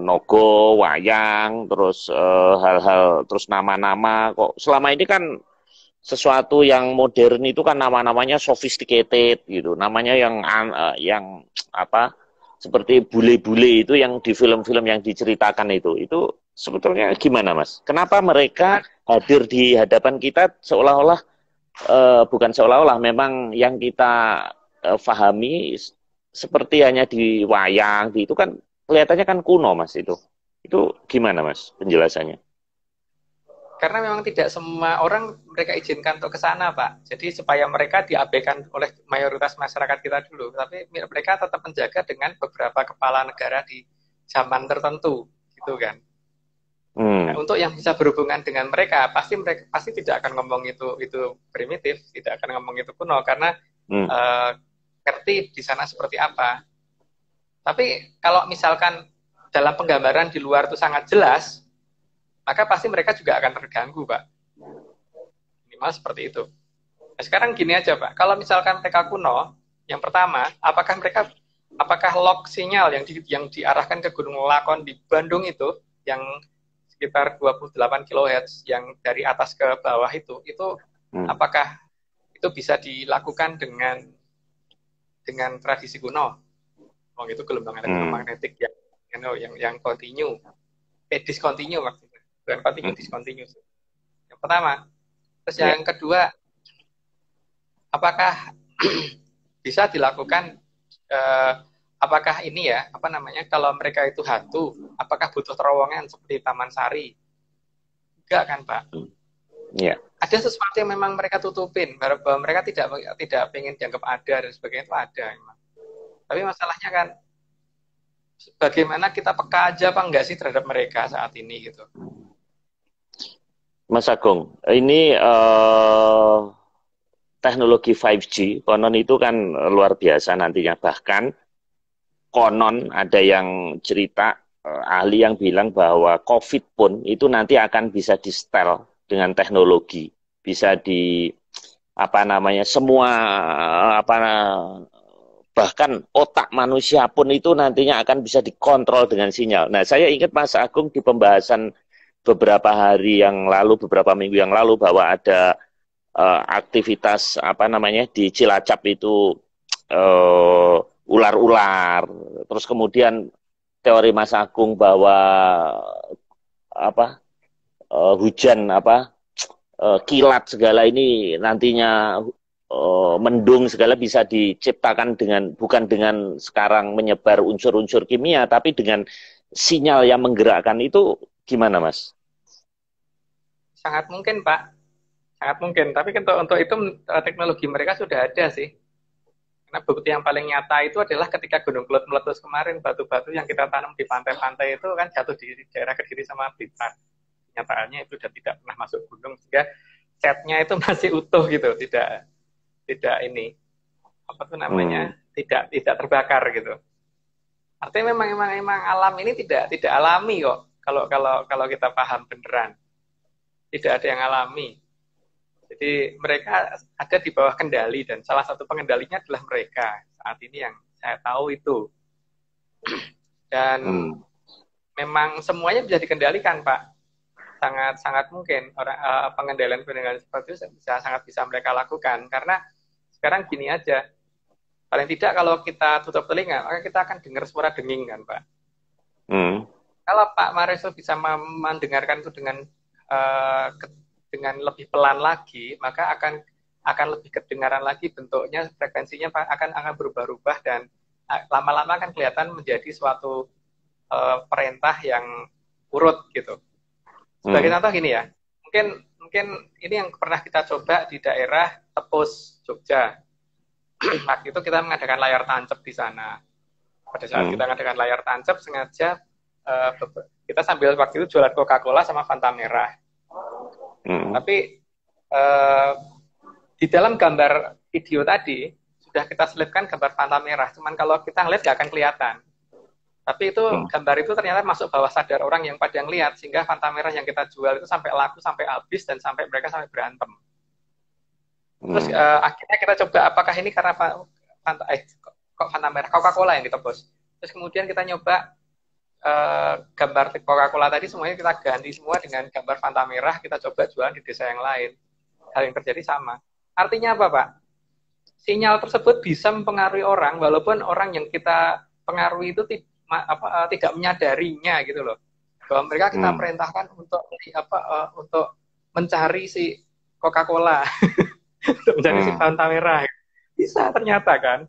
Speaker 1: nogo, wayang, terus hal-hal, terus nama-nama kok selama ini kan sesuatu yang modern itu kan nama-namanya sophisticated gitu, namanya yang seperti bule-bule itu yang di film-film yang diceritakan itu sebetulnya gimana, Mas? Kenapa mereka hadir di hadapan kita seolah-olah bukan seolah-olah memang yang kita pahami seperti hanya di wayang, itu kan kelihatannya kan kuno, Mas itu. Itu gimana, Mas, penjelasannya?
Speaker 2: Karena memang tidak semua orang mereka izinkan untuk ke sana, Pak. Jadi supaya mereka diabaikan oleh mayoritas masyarakat kita dulu. Tapi mereka tetap menjaga dengan beberapa kepala negara di zaman tertentu, gitu kan. Nah, untuk yang bisa berhubungan dengan mereka pasti tidak akan ngomong itu primitif, tidak akan ngomong itu kuno, karena ngerti di sana seperti apa. Tapi kalau misalkan dalam penggambaran di luar itu sangat jelas, maka pasti mereka juga akan terganggu, Pak. Minimal seperti itu. Nah, sekarang gini aja, Pak. Kalau misalkan mereka kuno, yang pertama, apakah log sinyal yang diarahkan ke Gunung Lakon di Bandung itu, yang sekitar 28 kHz, yang dari atas ke bawah itu apakah itu bisa dilakukan dengan tradisi kuno? Itu gelombang elektromagnetik yang continue, discontinue maksudnya. Bukan continue, discontinue. Yang pertama. Terus yang kedua, apakah bisa dilakukan apakah ini ya, apa namanya, kalau mereka itu hantu, apakah butuh terowongan seperti Taman Sari? Enggak kan, Pak?
Speaker 1: Ya.
Speaker 2: Ada sesuatu yang memang mereka tutupin, bahwa mereka tidak pengen dianggap ada dan sebagainya, itu ada memang. Tapi masalahnya kan, bagaimana kita peka aja apa enggak sih terhadap mereka saat ini gitu.
Speaker 1: Mas Agung, ini teknologi 5G konon itu kan luar biasa nantinya. Bahkan konon ada yang cerita ahli yang bilang bahwa COVID pun itu nanti akan bisa di setel dengan teknologi, bisa di apa namanya semua apa bahkan otak manusia pun itu nantinya akan bisa dikontrol dengan sinyal. Nah, saya ingat Mas Agung di pembahasan beberapa hari yang lalu, beberapa minggu yang lalu bahwa ada aktivitas apa namanya di Cilacap itu ular-ular. Terus kemudian teori Mas Agung bahwa apa hujan apa kilat segala ini nantinya mendung segala bisa diciptakan dengan bukan dengan sekarang menyebar unsur-unsur kimia tapi dengan sinyal yang menggerakkan itu gimana Mas?
Speaker 2: Sangat mungkin, Pak. Sangat mungkin. Tapi untuk itu teknologi mereka sudah ada sih. Karena bukti yang paling nyata itu adalah ketika Gunung Kelut meletus kemarin, batu-batu yang kita tanam di pantai-pantai itu kan jatuh di daerah Kediri sama Blitar. Nyataannya itu sudah tidak pernah masuk gunung, sehingga setnya itu masih utuh gitu, tidak ini apa tuh namanya, tidak terbakar gitu. Artinya memang alam ini tidak alami kok. Kalau kita paham beneran, tidak ada yang alami. Jadi mereka ada di bawah kendali dan salah satu pengendalinya adalah mereka saat ini yang saya tahu itu. Dan memang semuanya bisa dikendalikan, Pak. Sangat mungkin pengendalian seperti itu sangat bisa mereka lakukan. Karena sekarang gini aja, paling tidak kalau kita tutup telinga, maka kita akan dengar suara denging kan, Pak. Kalau Pak Mareso bisa mendengarkan itu dengan lebih pelan lagi, maka akan lebih kedengaran lagi bentuknya, frekuensinya akan berubah-ubah dan lama-lama akan kelihatan menjadi suatu perintah yang urut gitu. Sebagai contoh gini ya, mungkin ini yang pernah kita coba di daerah Tepus, Jogja. Waktu itu kita mengadakan layar tancap di sana. Pada saat kita mengadakan layar tancap, sengaja kita sambil waktu itu jualan Coca-Cola sama Fanta merah. Tapi di dalam gambar video tadi sudah kita selipkan gambar Fanta merah. Cuman kalau kita ngeliat nggak akan kelihatan. Tapi itu gambar itu ternyata masuk bawah sadar orang yang pada ngeliat, sehingga Fanta merah yang kita jual itu sampai laku, sampai habis, dan sampai mereka sampai berantem. Terus akhirnya kita coba apakah ini karena Fanta merah, Coca-Cola yang kita bos. Terus kemudian kita nyoba gambar Coca-Cola tadi semuanya kita ganti semua dengan gambar Fanta merah, kita coba jualan di desa yang lain. Hal yang terjadi sama. Artinya apa, Pak? Sinyal tersebut bisa mempengaruhi orang, walaupun orang yang kita pengaruhi itu tidak menyadarinya gitu loh. Bahwa mereka kita perintahkan untuk mencari si Coca-Cola, untuk mencari si Fanta merah. Bisa ternyata kan.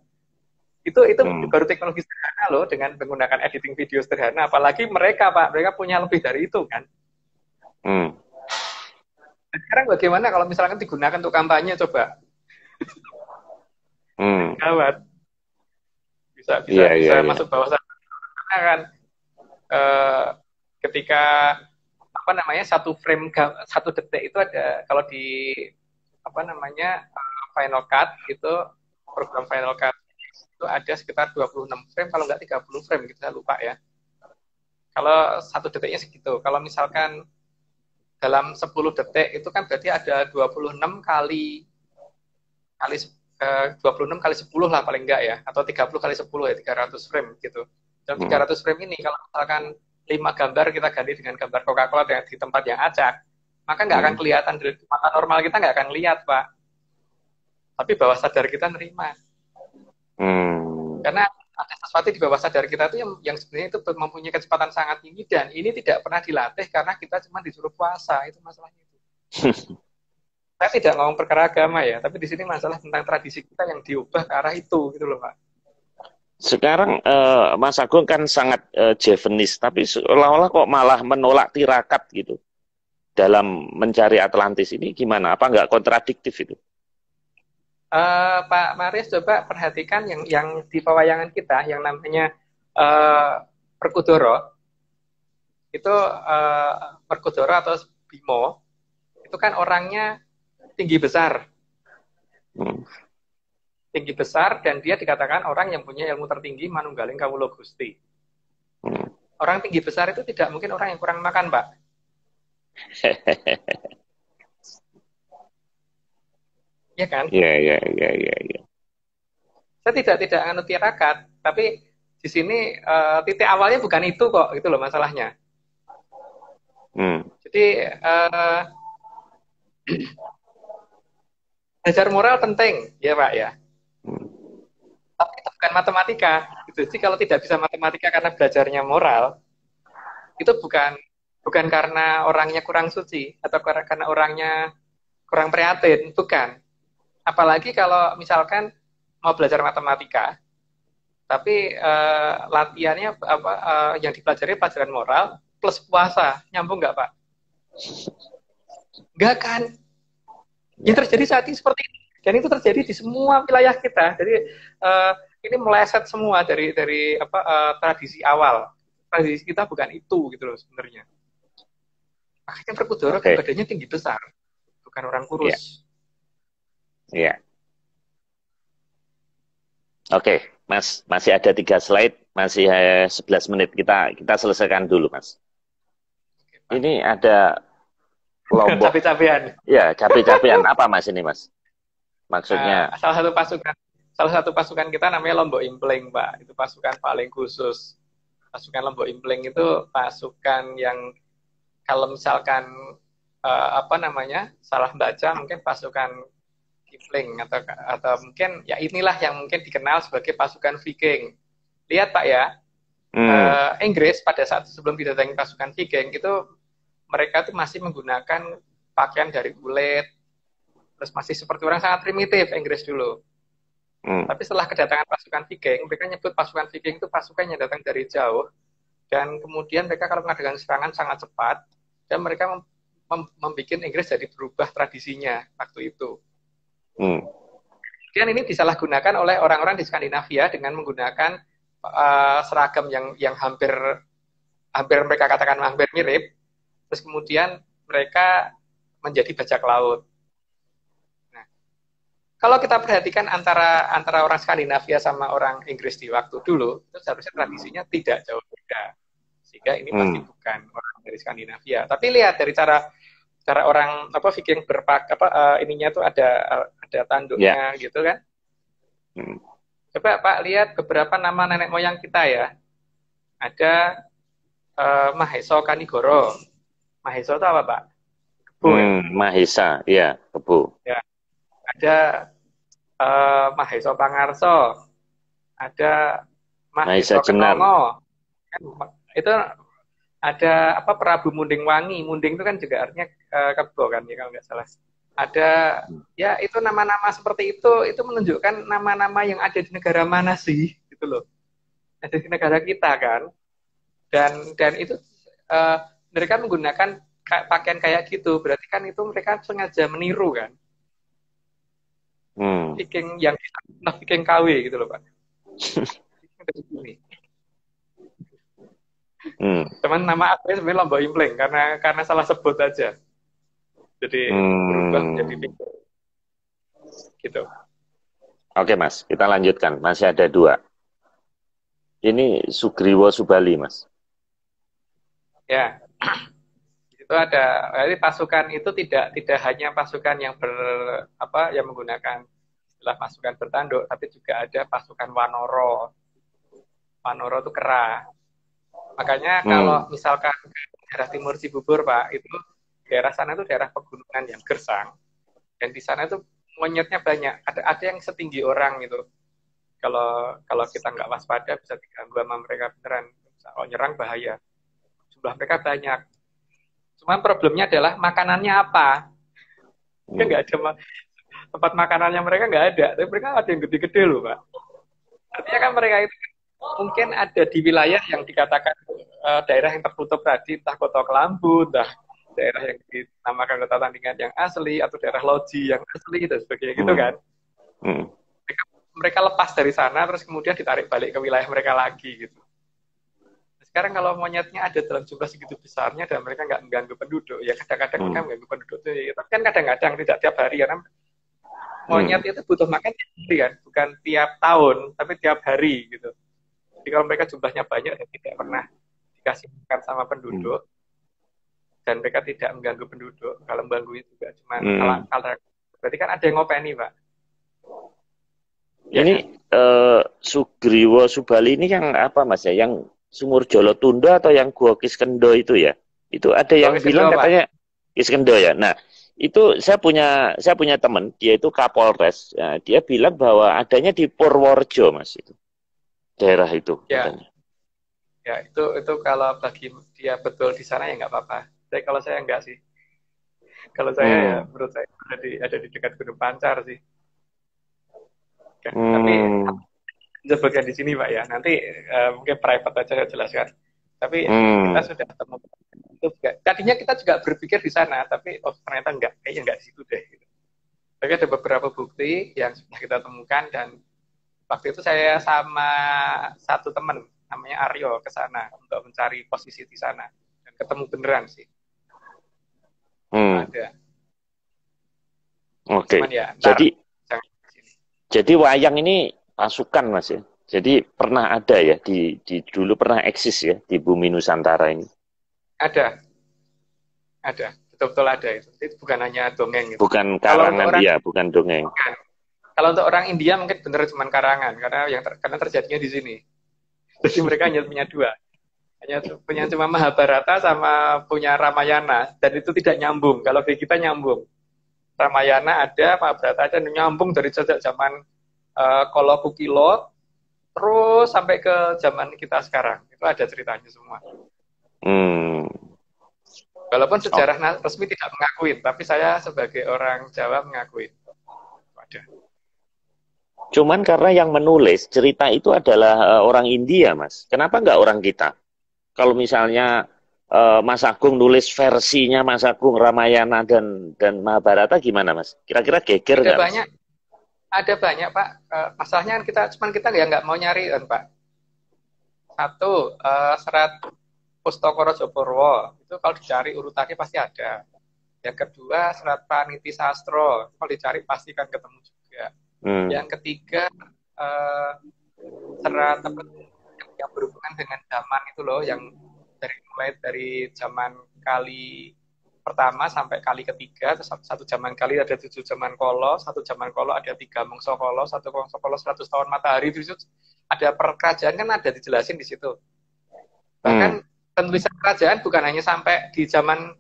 Speaker 2: Itu baru teknologi sederhana loh, dengan menggunakan editing video sederhana. Apalagi mereka, Pak, mereka punya lebih dari itu kan. Sekarang bagaimana kalau misalkan digunakan untuk kampanye, coba? Gawat. Bisa masuk bawah sana kan. Ketika apa namanya satu frame 1 detik itu ada, kalau di apa namanya Final Cut itu, program Final Cut itu ada sekitar 26 frame, kalau nggak 30 frame gitu, saya lupa ya. Kalau 1 detiknya segitu. Kalau misalkan dalam 10 detik itu kan berarti ada 26 kali 26 kali 10 lah paling enggak ya, atau 30 kali 10 ya, 300 frame gitu. Dalam 300 frame ini kalau misalkan 5 gambar kita ganti dengan gambar Coca-Cola di tempat yang acak, maka nggak akan kelihatan, dari mata normal kita nggak akan lihat, Pak. Tapi bawah sadar kita nerima. Karena ada sesuatu di bawah sadar kita itu yang sebenarnya itu mempunyai kecepatan sangat tinggi, dan ini tidak pernah dilatih karena kita cuma disuruh puasa, itu masalahnya itu. Saya tidak ngomong perkara agama ya, tapi di sini masalah tentang tradisi kita yang diubah ke arah itu gitu loh, Pak.
Speaker 1: Sekarang Mas Agung kan sangat Javanese, tapi seolah-olah kok malah menolak tirakat gitu dalam mencari Atlantis ini gimana? Apa nggak kontradiktif itu?
Speaker 2: Pak Maris coba perhatikan yang di pewayangan kita yang namanya uh, Perkudoro itu Perkudoro atau Bimo itu kan orangnya tinggi besar,
Speaker 1: Hmm.
Speaker 2: tinggi besar dan dia dikatakan orang yang punya ilmu tertinggi manunggaling kawula Gusti.
Speaker 1: Hmm.
Speaker 2: Orang tinggi besar itu tidak mungkin orang yang kurang makan, Pak. Ya kan?
Speaker 1: Iya, iya, iya, iya, iya.
Speaker 2: Saya tidak anut tirakat, tapi di sini titik awalnya bukan itu kok, itu loh masalahnya.
Speaker 1: Hmm.
Speaker 2: Jadi belajar moral penting, ya Pak ya.
Speaker 1: Hmm.
Speaker 2: Tapi itu bukan matematika. Gitu. Jadi kalau tidak bisa matematika karena belajarnya moral, itu bukan karena orangnya kurang suci atau karena orangnya kurang prihatin, bukan. Apalagi kalau misalkan mau belajar matematika, tapi latihannya apa yang dipelajari pelajaran moral plus puasa, nyambung nggak Pak? Nggak kan? Yang
Speaker 1: Ya.
Speaker 2: terjadi saat ini seperti ini, dan itu terjadi di semua wilayah kita. Jadi ini meleset semua dari apa tradisi awal. Tradisi kita bukan itu gitu loh sebenarnya. Akhirnya Perkudoro kan
Speaker 1: Oke.
Speaker 2: badannya tinggi besar, bukan orang
Speaker 1: Ya.
Speaker 2: kurus.
Speaker 1: Ya. Oke, Mas, masih ada 3 slide, masih 11 menit. Kita selesaikan dulu, Mas. Ini ada kelompok,
Speaker 2: Capek-capean.
Speaker 1: ya, cabai-cabian. Apa, Mas, ini, Mas? Maksudnya,
Speaker 2: Salah satu pasukan kita namanya Lombok Impling, Pak. Itu pasukan paling khusus. Pasukan Lombok Impling itu pasukan yang kalau misalkan apa namanya salah baca mungkin pasukan Kipling atau mungkin ya inilah yang mungkin dikenal sebagai pasukan Viking. Lihat Pak ya,
Speaker 1: hmm,
Speaker 2: Inggris pada saat sebelum didatangi pasukan Viking itu mereka tuh masih menggunakan pakaian dari kulit, terus masih seperti orang sangat primitif Inggris dulu.
Speaker 1: hmm,
Speaker 2: Tapi setelah kedatangan pasukan Viking, mereka nyebut pasukan Viking itu pasukan yang datang dari jauh dan kemudian mereka kalau mengadakan serangan sangat cepat dan mereka membuat Inggris jadi berubah tradisinya waktu itu.
Speaker 1: hmm,
Speaker 2: Kemudian ini disalahgunakan oleh orang-orang di Skandinavia dengan menggunakan seragam yang hampir hampir mereka katakan hampir mirip. Terus kemudian mereka menjadi bajak laut. Nah, kalau kita perhatikan antara orang Skandinavia sama orang Inggris di waktu dulu, itu seharusnya tradisinya tidak jauh beda. Sehingga ini pasti
Speaker 1: hmm,
Speaker 2: bukan orang dari Skandinavia. Tapi lihat dari cara orang apa Viking ininya tuh ada
Speaker 1: ya,
Speaker 2: tanduknya gitu kan.
Speaker 1: hmm,
Speaker 2: Coba Pak lihat beberapa nama nenek moyang kita ya. Ada Maheso Kanigoro. Maheso itu apa Pak? Kebo ya.
Speaker 1: Mahesa, ya, Kebo,
Speaker 2: Ya. Ada Maheso Pangarso. Ada
Speaker 1: Mahesa
Speaker 2: Maheso
Speaker 1: Jenar,
Speaker 2: Kenongo. Kan, itu ada apa Prabu Munding Wangi. Munding itu kan juga artinya kebo kan ya kalau nggak salah. Ada ya itu nama-nama seperti itu menunjukkan nama-nama yang ada di negara mana sih gitu loh. Ada di negara kita kan. Dan itu mereka menggunakan pakaian kayak gitu. Berarti kan itu mereka sengaja meniru kan.
Speaker 1: hmm,
Speaker 2: Viking yang Viking KW gitu loh Pak.
Speaker 1: hmm,
Speaker 2: Cuman nama aslinya sebenarnya Lombok Impling karena salah sebut aja. Jadi berubah menjadi
Speaker 1: hmm.
Speaker 2: Viking gitu.
Speaker 1: Oke, Mas, kita lanjutkan. Masih ada 2. Ini Sugriwo Subali, Mas.
Speaker 2: Ya, itu ada. Jadi pasukan itu tidak hanya pasukan yang menggunakan istilah pasukan bertanduk, tapi juga ada pasukan Wanoro. Wanoro itu kera. Makanya
Speaker 1: Hmm,
Speaker 2: kalau misalkan daerah timur Cibubur, Pak, itu daerah sana itu daerah pegunungan yang gersang. Dan di sana itu monyetnya banyak. Ada yang setinggi orang gitu. Kalau kita nggak waspada bisa diganggu sama mereka beneran. Kalau nyerang bahaya. Jumlah mereka banyak. Cuman problemnya adalah makanannya apa? Mereka
Speaker 1: hmm.
Speaker 2: nggak ada tempat makanannya mereka nggak ada. Tapi mereka ada yang gede-gede loh, Pak. Artinya kan mereka itu mungkin ada di wilayah yang dikatakan daerah yang tertutup tadi, entah Kota Kelambu, entah daerah yang dinamakan kota tandingan yang asli, atau daerah loji yang asli, dan sebagainya gitu kan. Mereka lepas dari sana, terus kemudian ditarik balik ke wilayah mereka lagi gitu. Sekarang kalau monyetnya ada dalam jumlah segitu besarnya dan mereka nggak mengganggu penduduk, ya kadang-kadang mereka mengganggu penduduk tuh, ya. Tapi kan kadang-kadang tidak tiap hari, karena monyet itu butuh makan tiap hari kan, bukan tiap tahun, tapi tiap hari gitu. Jadi kalau mereka jumlahnya banyak dan tidak pernah dikasih makan sama penduduk, dan mereka tidak mengganggu penduduk, kalau mengganggu itu juga cuma berarti kan ada yang ngopeni, Pak.
Speaker 1: Ini Sugriwo Subali ini yang apa Mas ya? Yang Sumur Jolo Tunda atau yang Gua Kiskendo itu ya? Itu ada yang bilang katanya Kiskendo ya. Nah, itu saya punya teman, dia itu Kapolres. Ya, dia bilang bahwa adanya di Purworejo, Mas, itu. Daerah itu
Speaker 2: ya.
Speaker 1: Katanya.
Speaker 2: Ya, itu kalau bagi dia betul di sana ya nggak apa-apa. Tapi kalau saya enggak sih. Kalau saya ya menurut saya ada di dekat Gunung Pancar sih. Tapi sebutkan di sini Pak ya. Nanti mungkin private aja saya jelaskan. Tapi kita sudah temukan itu juga. Tadinya kita juga berpikir di sana, tapi ternyata enggak. Kayaknya enggak di situ deh. Gitu. Tapi ada beberapa bukti yang sudah kita temukan, dan waktu itu saya sama satu teman namanya Aryo ke sana untuk mencari posisi di sana, dan ketemu beneran sih. Ada.
Speaker 1: Oke. Ya, jadi wayang ini pasukan Mas ya. Jadi pernah ada ya di dulu pernah eksis ya di bumi Nusantara ini.
Speaker 2: Ada, betul-betul ada itu. Itu bukan hanya dongeng. Gitu.
Speaker 1: Bukan karangan dia, bukan dongeng.
Speaker 2: Bukan. Kalau untuk orang India mungkin benar cuma karangan, karena terjadinya di sini. Jadi mereka hanya punya dua, hanya punya cuma Mahabharata sama punya Ramayana, dan itu tidak nyambung. Kalau di kita nyambung. Ramayana ada, Mahabharata ada, nyambung dari sejak zaman Kolo Kukilo, terus sampai ke zaman kita sekarang. Itu ada ceritanya semua. Walaupun sejarah resmi tidak mengakui, tapi saya sebagai orang Jawa mengakui. Ada.
Speaker 1: Cuman karena yang menulis cerita itu adalah orang India, Mas. Kenapa nggak orang kita? Kalau misalnya Mas Agung nulis versinya Mas Agung Ramayana dan Mahabharata gimana Mas? Kira-kira geger nggak?
Speaker 2: Ada banyak Pak. Masalahnya kan kita nggak mau nyari kan Pak. Satu serat Pustaka Raja Purwa itu kalau dicari urutannya pasti ada. Yang kedua serat Praniti Sastro kalau dicari pasti kan ketemu juga. Yang ketiga serat yang berhubungan dengan zaman itu loh, yang mulai dari zaman Kali pertama sampai Kali ketiga, satu zaman Kali ada 7 zaman Kolo, satu zaman Kolo ada 3 mangsa Kolo, satu mangsa Kolo 100 tahun matahari, itu ada perkerajaan kan ada dijelasin di situ. Bahkan penulisan kerajaan bukan hanya sampai di zaman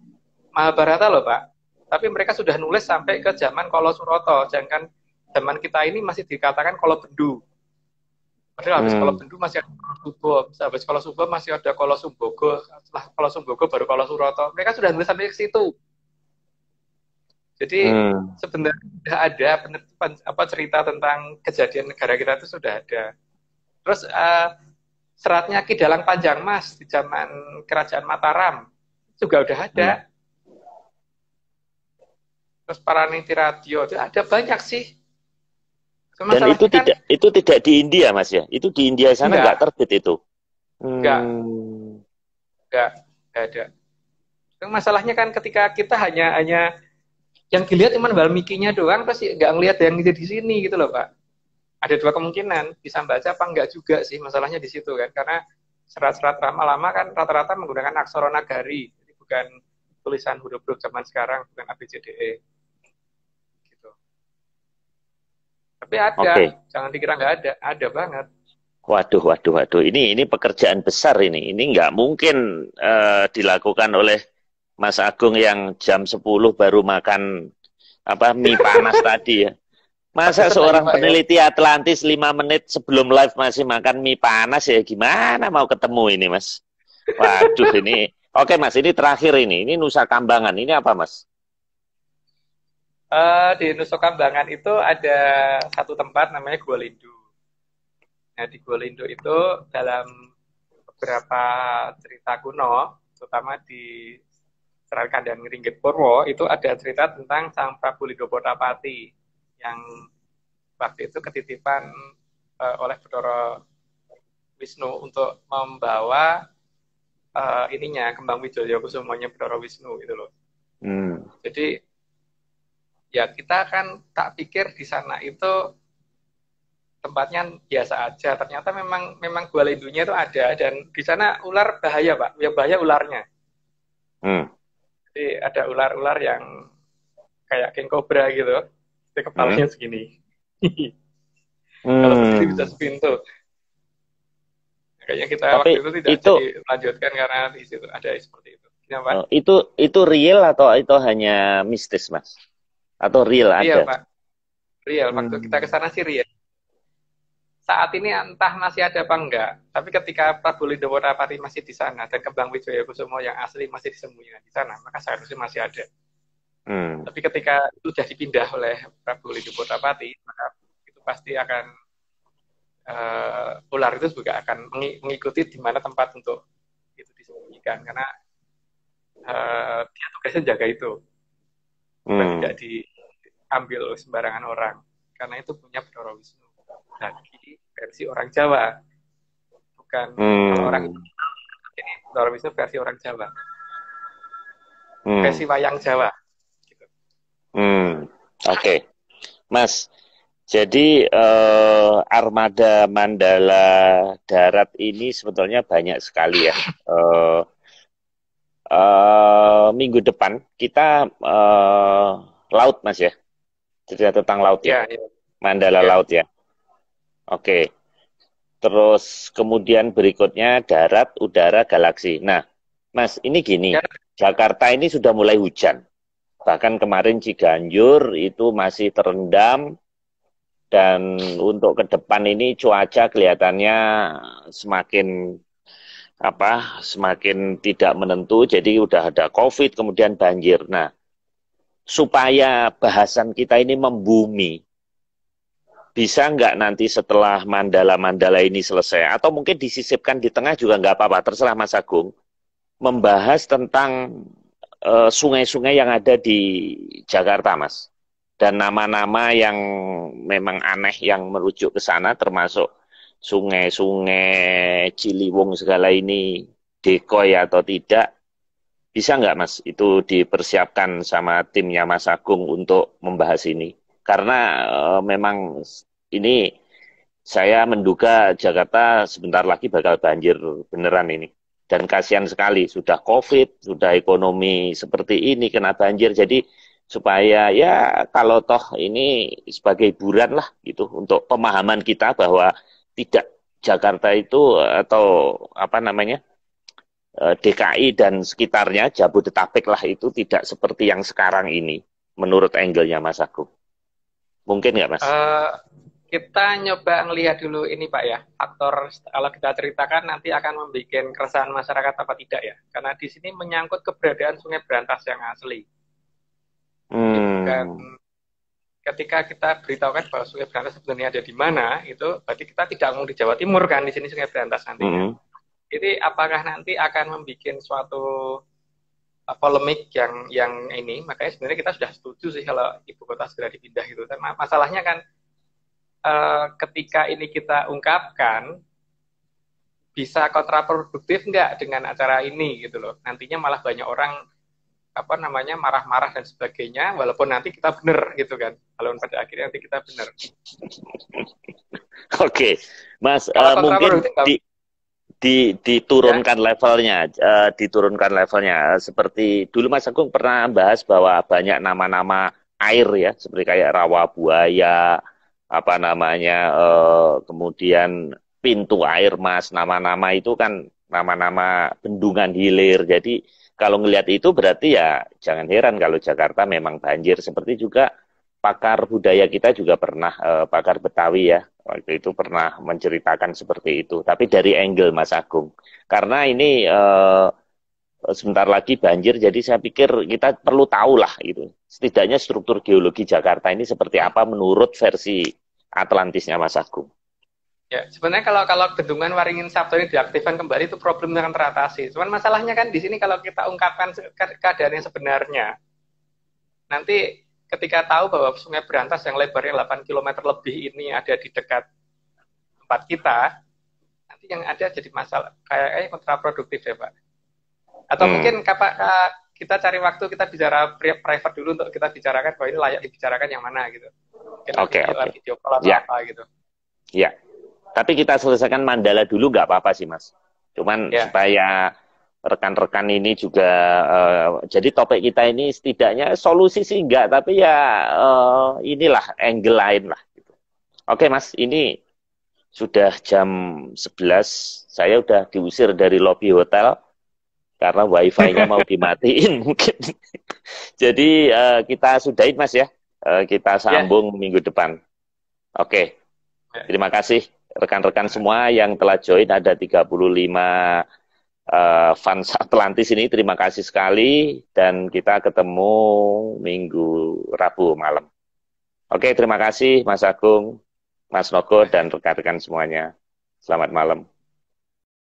Speaker 2: Mahabharata loh Pak, tapi mereka sudah nulis sampai ke zaman Kolo Suroto, jangan zaman kita ini masih dikatakan Kolo Bendu. Padahal habis Kolo Bendu masih ada Kolo Subo, habis Kolo Subo masih ada Kolo Sumbogo, setelah Kolo Sumbogo baru Kolo Suroto. Mereka sudah nulis sampai ke situ. Jadi sebenarnya sudah ada cerita tentang kejadian negara kita itu sudah ada. Terus seratnya Ki Dalang Panjang Mas di zaman Kerajaan Mataram juga udah ada. Terus Paraniti Radio itu ada banyak sih.
Speaker 1: Dan itu tidak di India Mas ya? Itu di India sana nggak terbit itu?
Speaker 2: Nggak ada. Masalahnya kan ketika kita hanya yang dilihat cuma Walmiki-nya doang, pasti nggak ngelihat yang di sini gitu loh Pak. Ada dua kemungkinan, bisa baca apa enggak juga sih, masalahnya di situ kan. Karena serat-serat lama-lama kan rata-rata menggunakan aksara nagari, jadi bukan tulisan huruf-huruf zaman sekarang, bukan ABCDE. Tapi ada, jangan dikira nggak ada banget.
Speaker 1: Waduh. Ini pekerjaan besar ini. Ini nggak mungkin dilakukan oleh Mas Agung yang jam 10 baru makan mie panas tadi ya. Masa seorang peneliti Atlantis 5 menit sebelum live masih makan mie panas ya, gimana mau ketemu ini Mas? Waduh ini. Oke Mas, ini terakhir ini Nusa Kambangan. Ini apa Mas?
Speaker 2: Di Nusa Kambangan itu ada satu tempat namanya Gua Lindu. Nah, di Golindo itu dalam beberapa cerita kuno, terutama di Serat Kandang Ringgit Purwo, itu ada cerita tentang Sang Prabu Lidopotapati yang waktu itu ketitipan oleh Bathara Wisnu untuk membawa ininya kembang Wijaya Kusumanya Bathara Wisnu itu loh. Jadi ya kita kan tak pikir di sana itu tempatnya biasa aja. Ternyata memang gua lindunya itu ada dan di sana ular bahaya, Pak. Yang bahaya ularnya. Jadi ada ular-ular yang kayak king cobra gitu. Jadi kepalanya segini. Kalau berdiri bisa sepintu. Kayaknya kita
Speaker 1: Tapi
Speaker 2: waktu itu tidak jadi lanjutkan karena di situ ada seperti itu. Kenapa?
Speaker 1: Itu real atau itu hanya mistis, Mas? Atau real
Speaker 2: Real,
Speaker 1: ada?
Speaker 2: Pak. Real. Waktu kita ke sana sih real. Saat ini entah masih ada apa enggak, tapi ketika Prabu Lidopotapati masih di sana dan kembang Wijaya Kusumo yang asli masih disembunyikan di sana, maka seharusnya masih ada. Tapi ketika itu sudah dipindah oleh Prabu Lidopotapati, maka itu pasti akan ular itu juga akan mengikuti di mana tempat untuk itu disembunyikan, karena dia tugasnya jaga itu, tidak diambil sembarangan orang, karena itu punya Bathara Wisnu. Lagi versi orang Jawa, bukan kalau orang ini Bathara Wisnu versi orang Jawa, versi wayang Jawa. Gitu.
Speaker 1: Oke. Mas, jadi armada Mandala Darat ini sebetulnya banyak sekali ya. Minggu depan kita laut, Mas ya, cerita tentang laut ya, Mandala Laut ya. Oke. Terus kemudian berikutnya darat, udara, galaksi. Nah, Mas, ini gini, Jakarta ini sudah mulai hujan. Bahkan kemarin Ciganjur itu masih terendam. Dan untuk ke depan ini cuaca kelihatannya semakin tidak menentu. Jadi udah ada COVID, kemudian banjir. Nah, supaya bahasan kita ini membumi, bisa nggak nanti setelah Mandala ini selesai, atau mungkin disisipkan di tengah juga nggak apa-apa, terserah Mas Agung, membahas tentang sungai-sungai yang ada di Jakarta, Mas. Dan nama-nama yang memang aneh yang merujuk ke sana, termasuk sungai-sungai Ciliwung segala ini dekoy atau tidak, bisa nggak Mas itu dipersiapkan sama timnya Mas Agung untuk membahas ini? Karena memang ini saya menduga Jakarta sebentar lagi bakal banjir beneran ini. Dan kasihan sekali, sudah COVID, sudah ekonomi seperti ini, kena banjir. Jadi supaya ya kalau toh ini sebagai hiburan lah gitu, untuk pemahaman kita bahwa tidak Jakarta itu atau DKI dan sekitarnya, Jabodetabek lah itu tidak seperti yang sekarang ini, menurut angle-nya Mas Agung. Mungkin nggak, Mas?
Speaker 2: Kita nyoba ngelihat dulu ini, Pak ya, faktor kalau kita ceritakan nanti akan membuat keresahan masyarakat apa tidak ya, karena di sini menyangkut keberadaan Sungai Berantas yang asli. Dan ketika kita beritahukan bahwa Sungai Berantas sebenarnya ada di mana, itu berarti kita tidak mau di Jawa Timur kan, di sini Sungai Berantas nantinya. Jadi apakah nanti akan membuat suatu polemik yang ini? Makanya sebenarnya kita sudah setuju sih kalau ibu kota segera dipindah gitu. Dan masalahnya kan ketika ini kita ungkapkan, bisa kontraproduktif nggak dengan acara ini gitu loh. Nantinya malah banyak orang marah-marah dan sebagainya, walaupun nanti kita benar gitu kan. Walaupun pada akhirnya nanti kita benar.
Speaker 1: Oke, Mas, mungkin diturunkan levelnya, seperti dulu Mas Agung pernah bahas bahwa banyak nama-nama air ya, seperti kayak rawa buaya, kemudian pintu air Mas, nama-nama itu kan nama-nama bendungan hilir. Jadi kalau ngelihat itu berarti ya jangan heran kalau Jakarta memang banjir. Seperti juga pakar budaya kita juga pernah, pakar Betawi ya, waktu itu pernah menceritakan seperti itu. Tapi dari angle Mas Agung, karena ini sebentar lagi banjir, jadi saya pikir kita perlu tahu lah itu. Setidaknya struktur geologi Jakarta ini seperti apa menurut versi Atlantisnya Mas Agung.
Speaker 2: Ya, sebenarnya kalau bendungan Waringin Sabto ini diaktifkan kembali itu problemnya akan teratasi. Cuman masalahnya kan di sini kalau kita ungkapkan keadaan yang sebenarnya, nanti ketika tahu bahwa Sungai Berantas yang lebarnya 8 km lebih ini ada di dekat tempat kita, nanti yang ada jadi masalah kayak kontraproduktif ya Pak. Atau mungkin kita cari waktu kita bicara private dulu untuk kita bicarakan bahwa ini layak dibicarakan yang mana gitu. Mungkin video call atau apa gitu.
Speaker 1: Ya. Tapi kita selesaikan Mandala dulu nggak apa-apa sih Mas. Cuman supaya rekan-rekan ini juga jadi topik kita ini setidaknya solusi sih enggak, tapi ya inilah angle lain lah gitu. Oke Mas, ini sudah jam 11, saya udah diusir dari lobi hotel karena wifi-nya mau dimatiin mungkin. Jadi kita sudahin Mas ya. Kita sambung minggu depan. Oke. Terima kasih rekan-rekan semua yang telah join, ada 35 fans Atlantis ini, terima kasih sekali, dan kita ketemu minggu Rabu malam. Oke, terima kasih Mas Agung, Mas Nogo, dan rekan-rekan semuanya. Selamat malam.